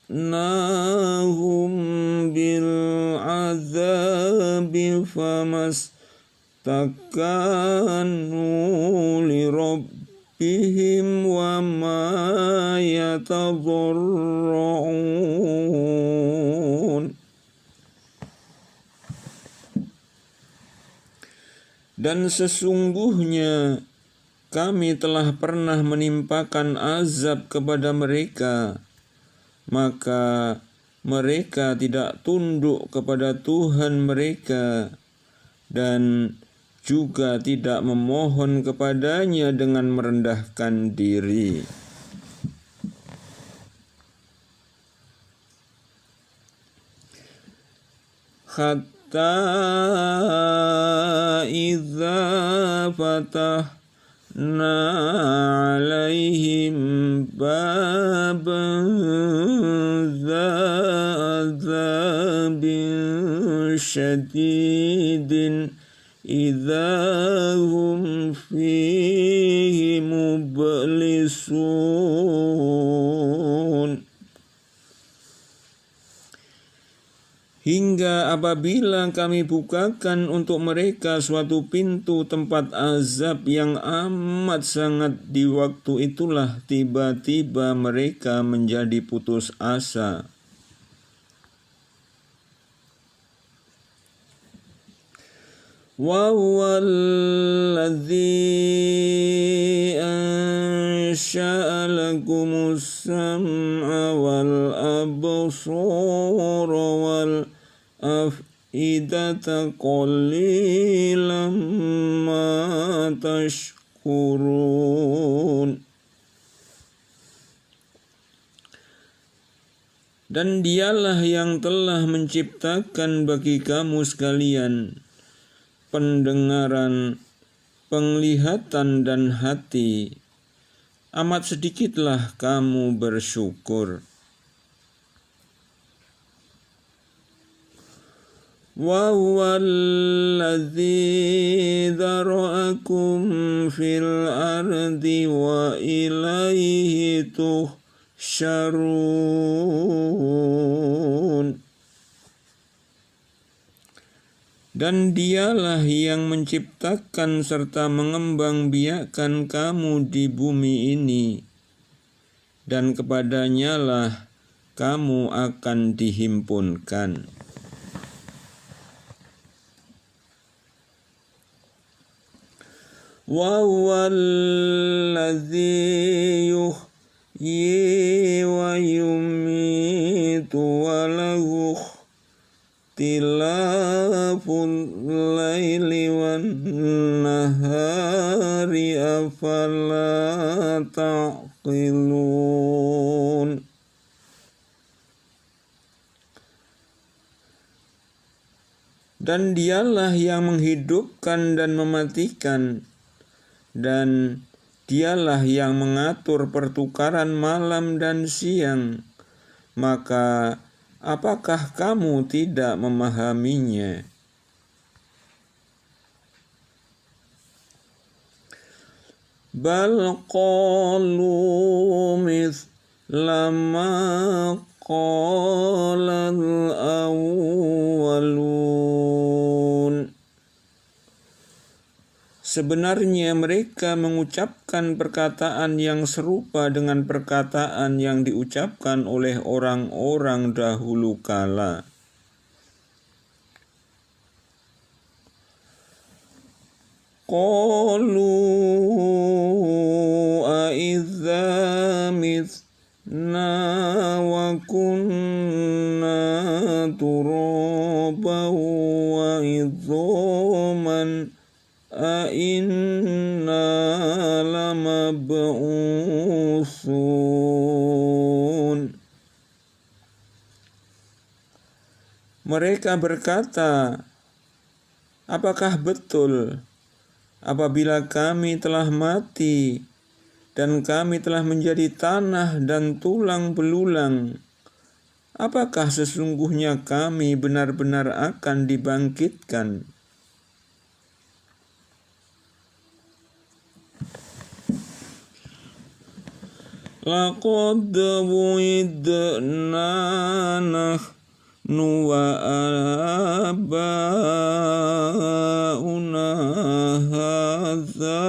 bil azabi famastakanu li rabbihim wa ma yatadarra'un. Dan sesungguhnya kami telah pernah menimpakan azab kepada mereka, maka mereka tidak tunduk kepada Tuhan mereka dan juga tidak memohon kepadanya dengan merendahkan diri. Hatta idza fatah alaihim baban dza azabin syadidin idza hum fihi mublisun. Hingga apabila kami bukakan untuk mereka suatu pintu tempat azab yang amat sangat, di waktu itulah tiba-tiba mereka menjadi putus asa. Wa huwallazi ansha'a lakumus sam'a wal absara wal af'idata qalilan ma tashkurun. Dan Dialah yang telah menciptakan bagi kamu sekalian pendengaran, penglihatan, dan hati. Amat sedikitlah kamu bersyukur. wa huwallazi dzara'akum fil ardi wa ilaihi tuhsyarun. Dan dialah yang menciptakan serta mengembangbiakkan kamu di bumi ini, dan kepadanya lah kamu akan dihimpunkan. Wa huwallazi yuhyi wa yumitu wa lahu ikhtilaful laili wan nahari afala ta'qilun. Dan dialah yang menghidupkan dan mematikan, dan dialah yang mengatur pertukaran malam dan siang. Maka apakah kamu tidak memahaminya? Bal qalu mithla ma qalal awwalun. Sebenarnya mereka mengucapkan perkataan yang serupa dengan perkataan yang diucapkan oleh orang-orang dahulu kala. Qalu a'idza mithna wa kunna turaban wa idzaman a'inna lamab'usun. Mereka berkata, apakah betul apabila kami telah mati dan kami telah menjadi tanah dan tulang belulang, apakah sesungguhnya kami benar-benar akan dibangkitkan? Laqad wu'idna nahnu wa abauna hadza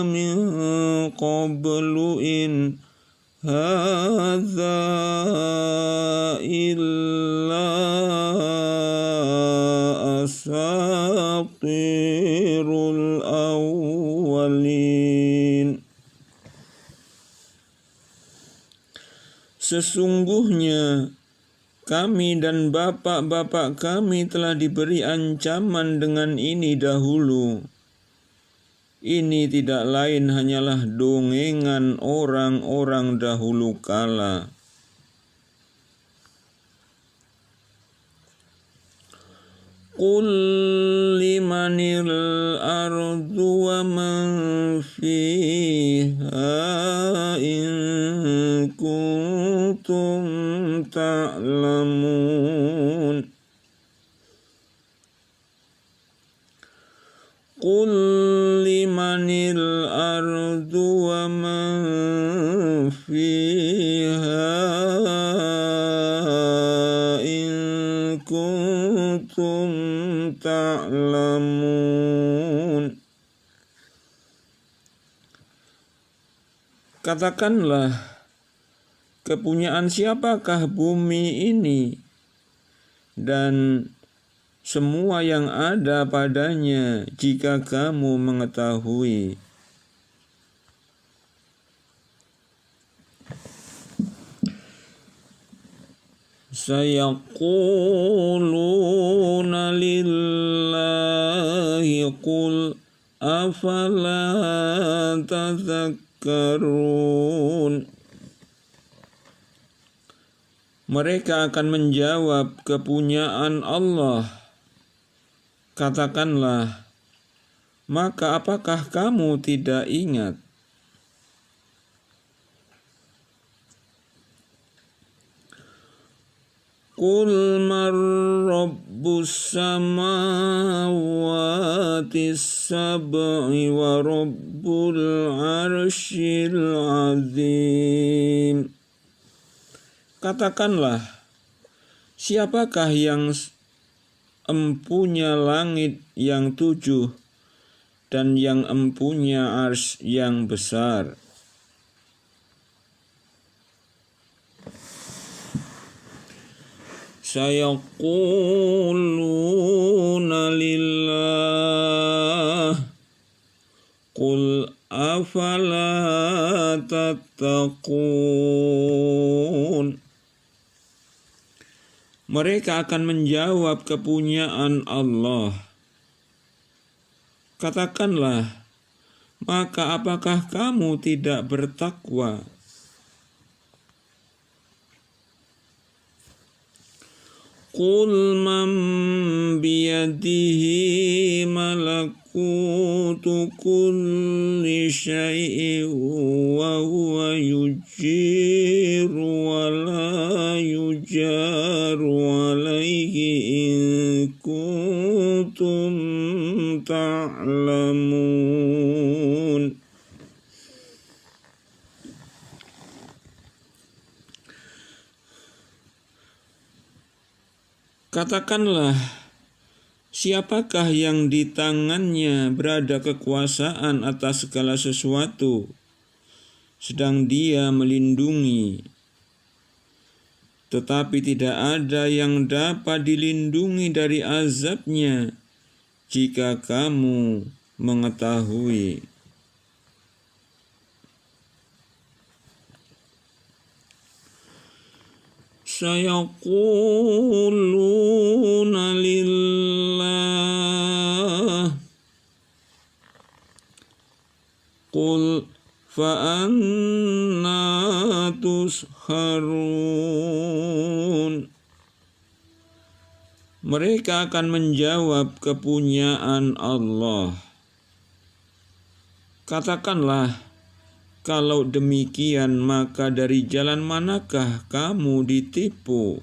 min qablu in hadza illa asatirul awwalin. Sesungguhnya kami dan bapak-bapak kami telah diberi ancaman dengan ini dahulu. Ini tidak lain hanyalah dongengan orang-orang dahulu kala. Qul limanil ardu wa man fiha in kuntum ta'lamun. Qul limanil ardu wa man fiha in kuntum ta'lamun. Katakanlah, kepunyaan siapakah bumi ini dan semua yang ada padanya jika kamu mengetahui? Sayaquluna lillahi qul afala tadhakkarun. Mereka akan menjawab, kepunyaan Allah. Katakanlah, maka apakah kamu tidak ingat? Qul man rabbus samawati sab'i wa rabbul arsyil azim. Katakanlah, siapakah yang empunya langit yang 7 dan yang empunya arsy yang besar? Sayaquluna lillah qul afala tattaqun. Mereka akan menjawab, kepunyaan Allah. Katakanlah, maka apakah kamu tidak bertakwa? Qul man biyadihi malakutu kulli syai'in wa huwa yujiru wa la yujaru alaihi in kuntum ta'lamun. Katakanlah, siapakah yang di tangannya berada kekuasaan atas segala sesuatu, sedang dia melindungi, tetapi tidak ada yang dapat dilindungi dari azabnya jika kamu mengetahui. Sayaquluna lillah qul fa anna tusharun. Mereka akan menjawab, kepunyaan Allah. Katakanlah, kalau demikian, maka dari jalan manakah kamu ditipu?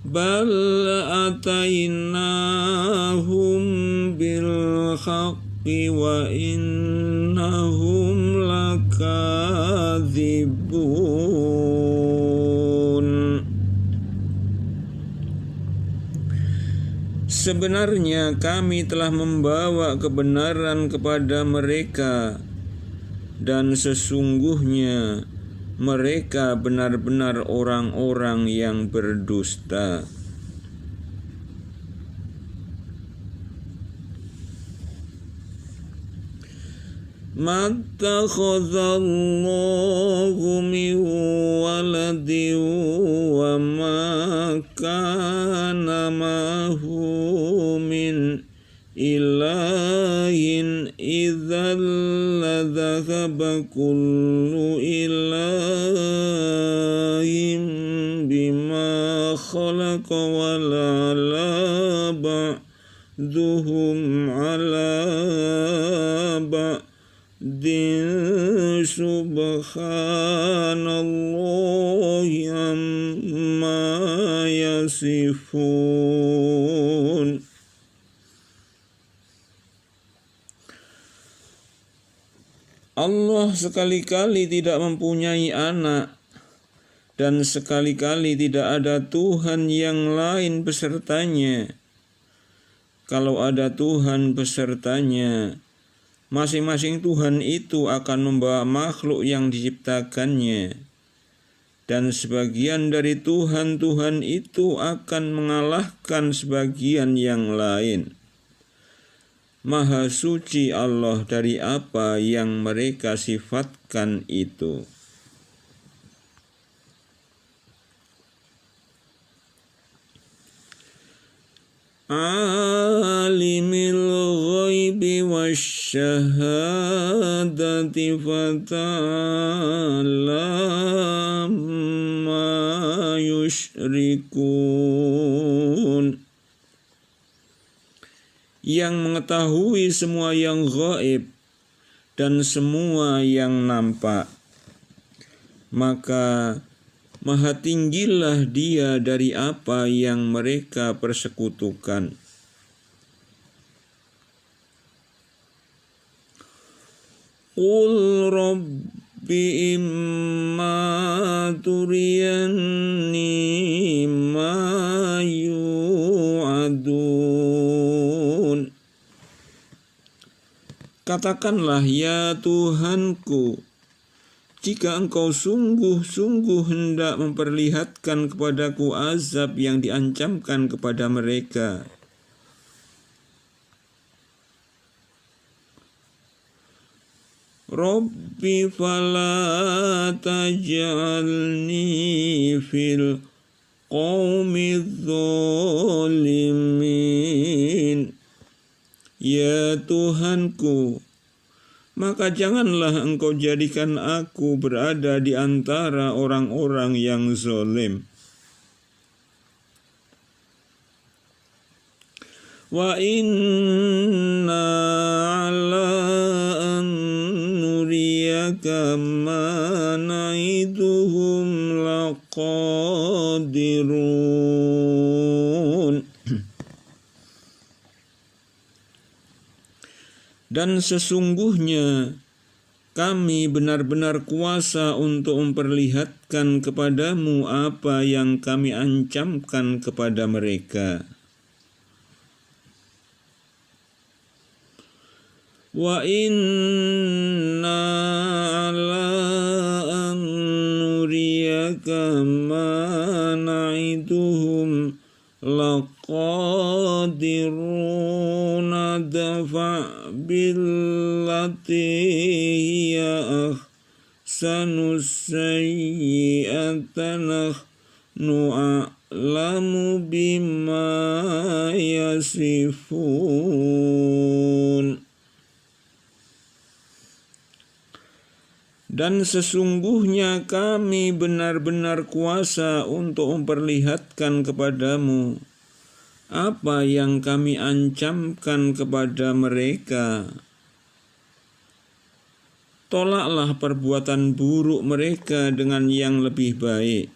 Bal atainahum bil haqqi wa innahum lakadzibun. Sebenarnya kami telah membawa kebenaran kepada mereka, dan sesungguhnya mereka benar-benar orang-orang yang berdusta. Mattakhadallahu min waladin wa ma kana mahu min ilahin idzal ladzahaba kullu ilahin bima khalaqa wa la ba'duhum ala ba'din subhanallahi amma yasifun. Allah sekali-kali tidak mempunyai anak, dan sekali-kali tidak ada Tuhan yang lain besertanya. Kalau ada Tuhan besertanya, masing-masing Tuhan itu akan membawa makhluk yang diciptakannya, dan sebagian dari Tuhan-Tuhan itu akan mengalahkan sebagian yang lain. Maha suci Allah dari apa yang mereka sifatkan itu. Alimil ghaibi wasyahadati fata'ala ma yusyrikun. Yang mengetahui semua yang gaib dan semua yang nampak, maka maha tinggilah Dia dari apa yang mereka persekutukan. Qul Rabbi imma turiyanni ma yu'adun. Katakanlah, ya Tuhanku, jika Engkau sungguh-sungguh hendak memperlihatkan kepadaku azab yang diancamkan kepada mereka, Rabbi fala taj'alni fil qawmi dzalimin. Ya Tuhanku, maka janganlah Engkau jadikan aku berada di antara orang-orang yang zalim. Wa inna ala an nuriyaka ma na'iduhum laqadirun. Dan sesungguhnya kami benar-benar kuasa untuk memperlihatkan kepadamu apa yang kami ancamkan kepada mereka. Wa inna ala an nuriyaka ma na'iduhum laqadirun dafa' billati hiya ahsanu sayyi'ata nahnu a'lamu bima yasifun. Dan sesungguhnya kami benar-benar kuasa untuk memperlihatkan kepadamu apa yang kami ancamkan kepada mereka. Tolaklah perbuatan buruk mereka dengan yang lebih baik.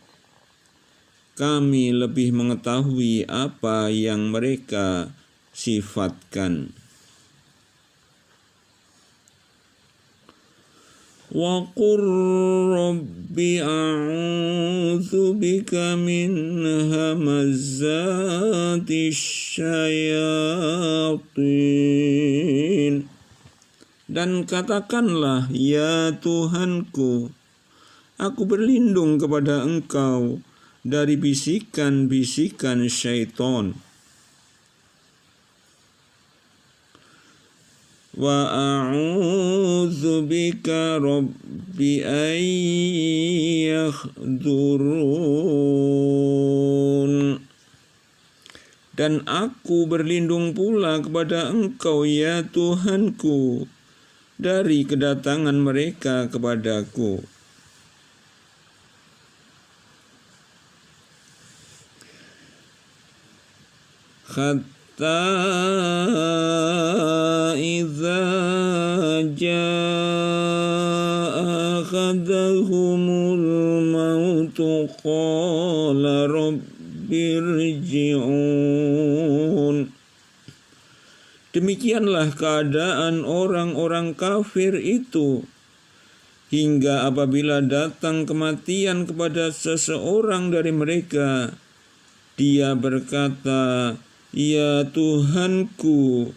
Kami lebih mengetahui apa yang mereka sifatkan. Wa qur rabbi a'udzu bika min hamazatis syayatin. Dan katakanlah, ya Tuhanku, aku berlindung kepada Engkau dari bisikan-bisikan syaitan. Wa a'udzu bika rabbi an yahdurun. Dan aku berlindung pula kepada Engkau, ya Tuhanku, dari kedatangan mereka kepadaku. Hatta idza jaa akhadhahumul mautu qala rabbirji'un. Demikianlah keadaan orang-orang kafir itu, hingga apabila datang kematian kepada seseorang dari mereka, dia berkata, ya Tuhanku,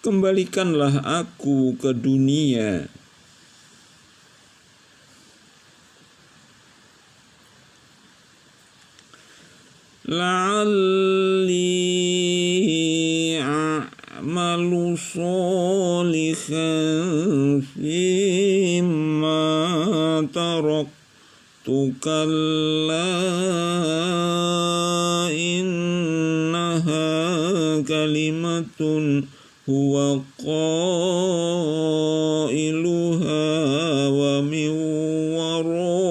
kembalikanlah aku ke dunia. La'alli a'malu sholihan fimma taraktu kalla innaha kalimatun huwa qailuha wa min waraihim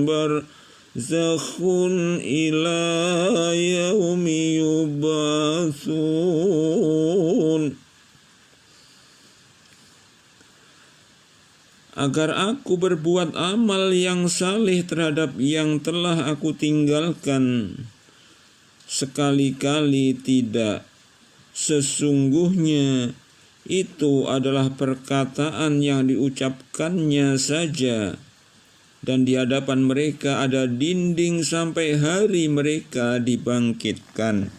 barzakhun ila yaumi yub'atsun. agar aku berbuat amal yang saleh terhadap yang telah aku tinggalkan. Sekali-kali tidak. Sesungguhnya itu adalah perkataan yang diucapkannya saja, dan di hadapan mereka ada dinding sampai hari mereka dibangkitkan.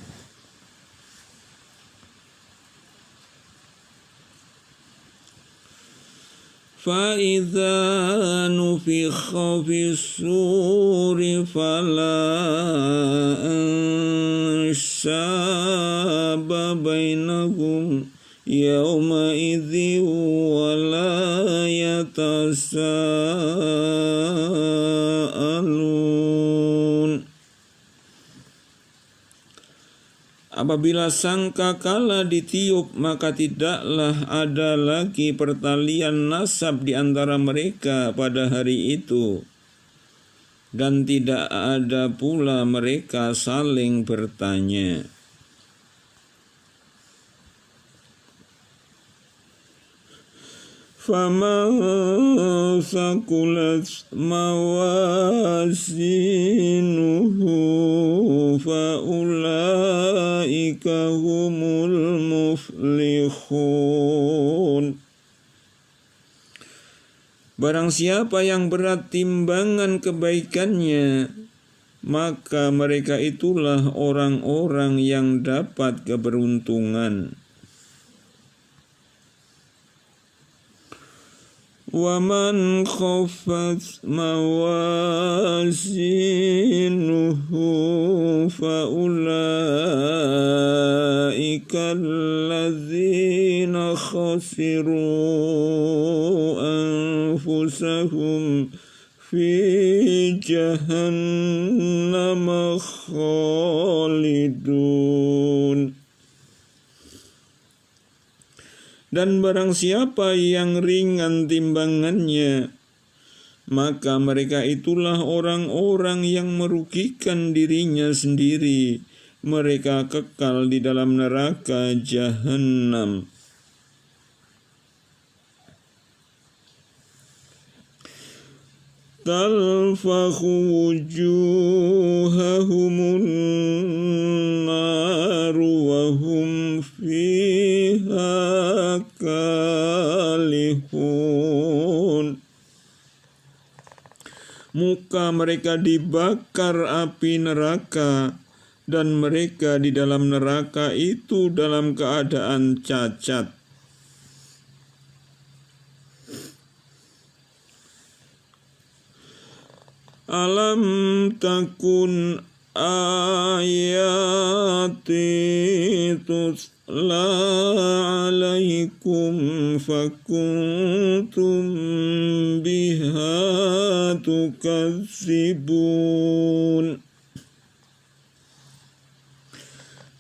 فَإِذَا نُفِخَ فِي الصُّورِ فَلَا أَنْسَابَ بَيْنَهُمْ يَوْمَئِذٍ وَلَا يَتَسَاءَلُونَ. Apabila sangkakala ditiup, maka tidaklah ada lagi pertalian nasab di antara mereka pada hari itu, dan tidak ada pula mereka saling bertanya. فَمَنْ ثَقُلَتْ مَوَازِينُهُ فَأُولَئِكَ هُمُ الْمُفْلِحُونَ. Barang siapa yang berat timbangan kebaikannya, maka mereka itulah orang-orang yang dapat keberuntungan. وَمَنْ خَفَّتْ مَوَازِينُهُ فَأُولَئِكَ الَّذِينَ خَسِرُوا أَنفُسَهُمْ فِي جَهَنَّمَ خَالِدُونَ. Dan barang siapa yang ringan timbangannya, maka mereka itulah orang-orang yang merugikan dirinya sendiri. Mereka kekal di dalam neraka Jahannam. Talfahu wujuhahumun naru wa hum fiha kalihun. Muka mereka dibakar api neraka, dan mereka di dalam neraka itu dalam keadaan cacat. Alam takun ayati tutla alaikum fakuntum biha tukadzibun.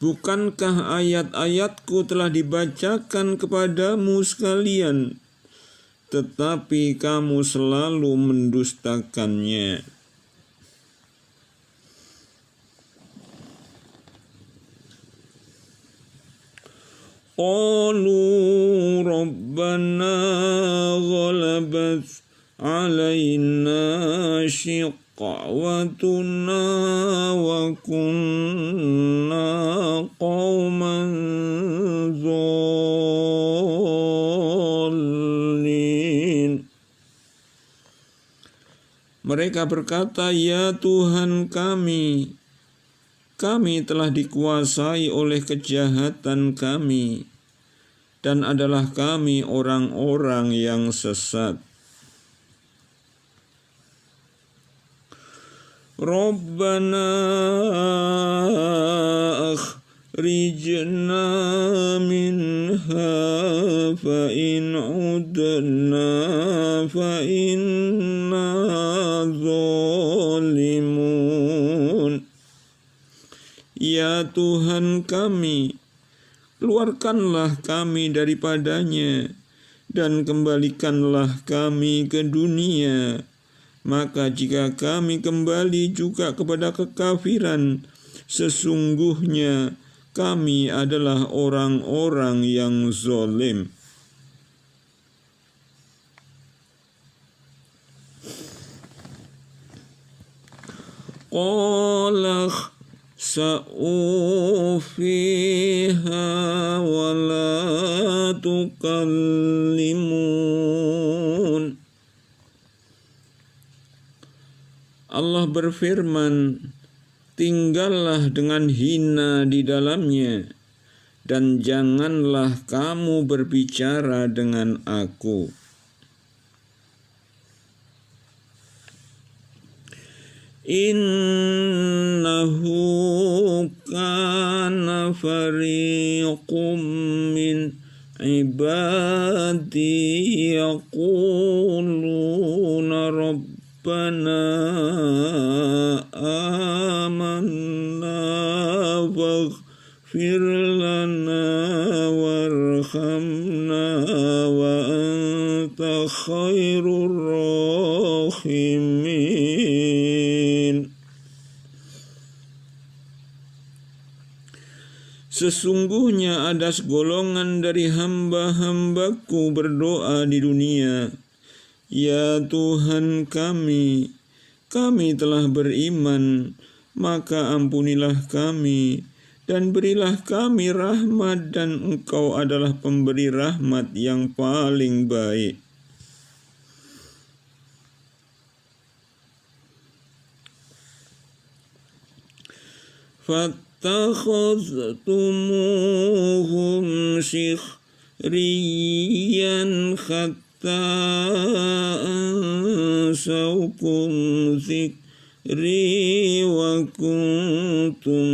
Bukankah ayat-ayatku telah dibacakan kepadamu sekalian, tetapi kamu selalu mendustakannya. Qalu rabbana ghalabat alaina shiqwatuna wa kunna qauman dhalin. Mereka berkata, ya Tuhan kami telah dikuasai oleh kejahatan kami, dan adalah kami orang-orang yang sesat. Rabbana akhrijna minha fa in udna fa inna zalimun. Ya Tuhan kami, keluarkanlah kami daripadanya, dan kembalikanlah kami ke dunia. Maka jika kami kembali juga kepada kekafiran, sesungguhnya kami adalah orang-orang yang zalim. qala sa'u fiha wa la tukallimun. Allah berfirman, tinggallah dengan hina di dalamnya, dan janganlah kamu berbicara dengan aku. Innahu kana fariqum min ibadi yaquluna Rabbana amanna waghfir lana warhamna wa anta khairur rahimin. Sesungguhnya ada segolongan dari hamba-hambaku berdoa di dunia, ya Tuhan kami telah beriman, maka ampunilah kami dan berilah kami rahmat, dan Engkau adalah pemberi rahmat yang paling baik. فاتخذتموهم سخريا حتى أنسوكم ذكري وكنتم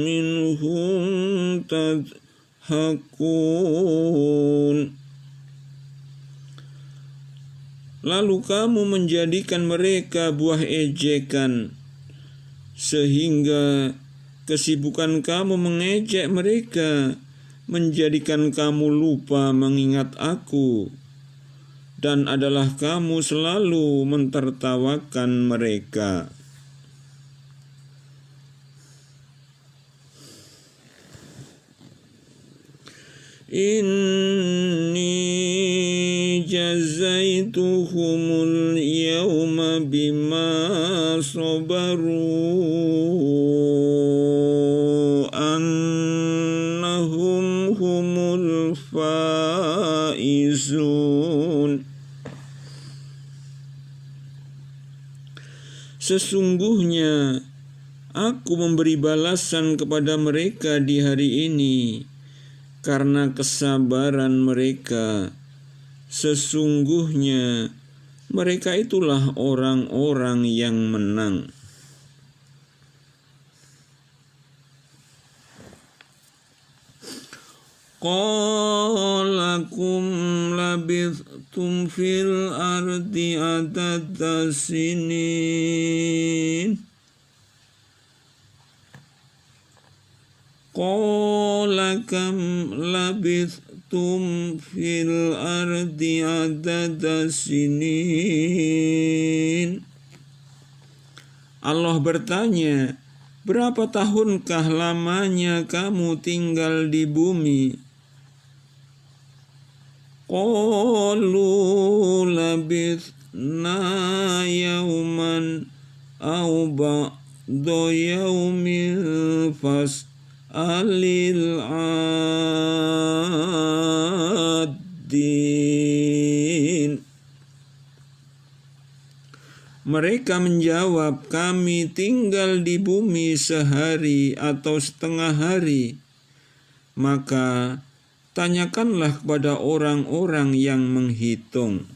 منهم تضحكون. Lalu kamu menjadikan mereka buah ejekan, sehingga kesibukan kamu mengejek mereka menjadikan kamu lupa mengingat aku, dan adalah kamu selalu mentertawakan mereka. Inni jazaituhumul yawma bima sabaru annahum humul faizun. Sesungguhnya aku memberi balasan kepada mereka di hari ini karena kesabaran mereka. Sesungguhnya mereka itulah orang-orang yang menang. Qala kum labithtum fil ardi adada sinin. Qala kam labithtum fil ardi adada sinin. Allah bertanya, berapa tahunkah lamanya kamu tinggal di bumi? Qalu labithna yawman aw ba'da yawmin fas'alil 'addin. Mereka menjawab, kami tinggal di bumi sehari atau setengah hari. Maka tanyakanlah kepada orang-orang yang menghitung.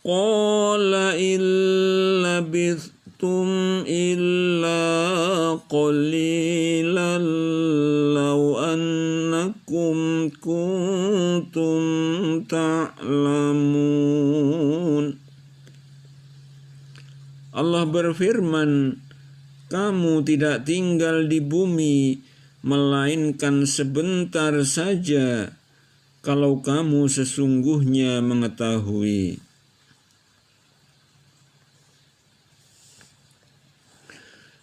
Qala illa bithtum illa qalilan law annakum kuntum ta'lamun. Allah berfirman, kamu tidak tinggal di bumi melainkan sebentar saja kalau kamu sesungguhnya mengetahui.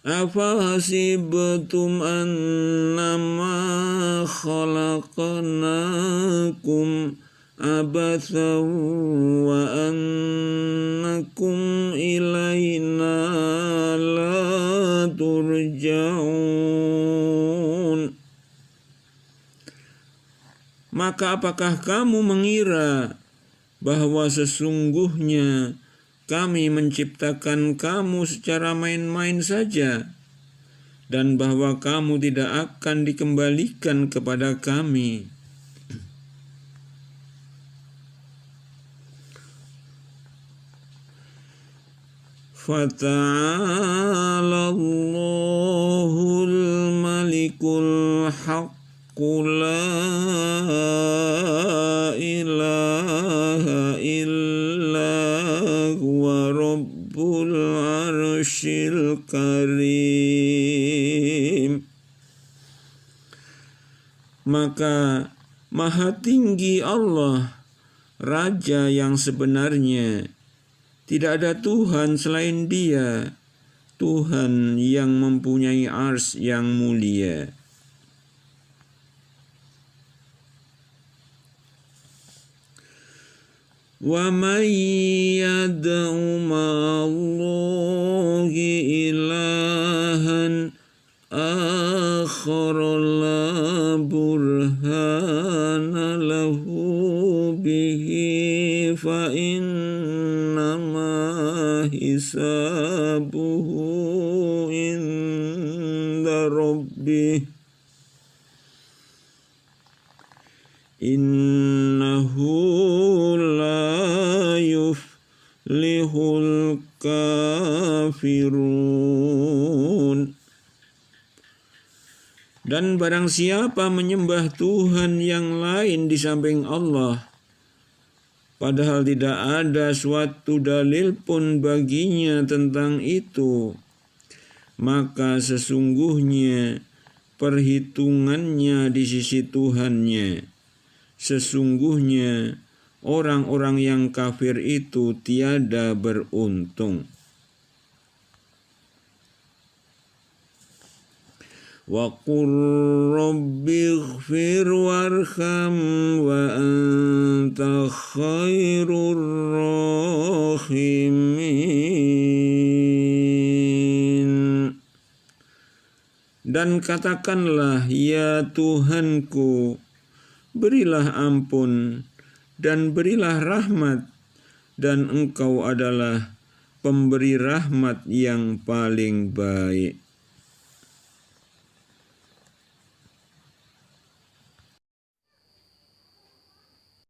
Afahasibtum annama khalaqnakum abathan wa annakum ilaina la turja'un. Maka apakah kamu mengira bahwa sesungguhnya kami menciptakan kamu secara main-main saja, dan bahwa kamu tidak akan dikembalikan kepada kami? Fata'ala Allahul Malikul Haqqu la ilaha illa huwa Rabbul Arsyil Karim. Maka Maha Tinggi Allah, Raja yang sebenarnya. Tidak ada Tuhan selain Dia, Tuhan yang mempunyai arsy yang mulia. Wa may yad'u ma'allahi ilahan akhar la burhana lahu bihi fa innama hisabuhu inda rabbih innahu la yuflihul kafirun. Dan barang siapa menyembah Tuhan yang lain di samping Allah, padahal tidak ada suatu dalil pun baginya tentang itu, maka sesungguhnya perhitungannya di sisi Tuhannya. Sesungguhnya orang-orang yang kafir itu tiada beruntung. Wa qur rabbighfir warham wa anta khairur rahimin. Dan katakanlah, ya Tuhanku, berilah ampun dan berilah rahmat, dan Engkau adalah pemberi rahmat yang paling baik.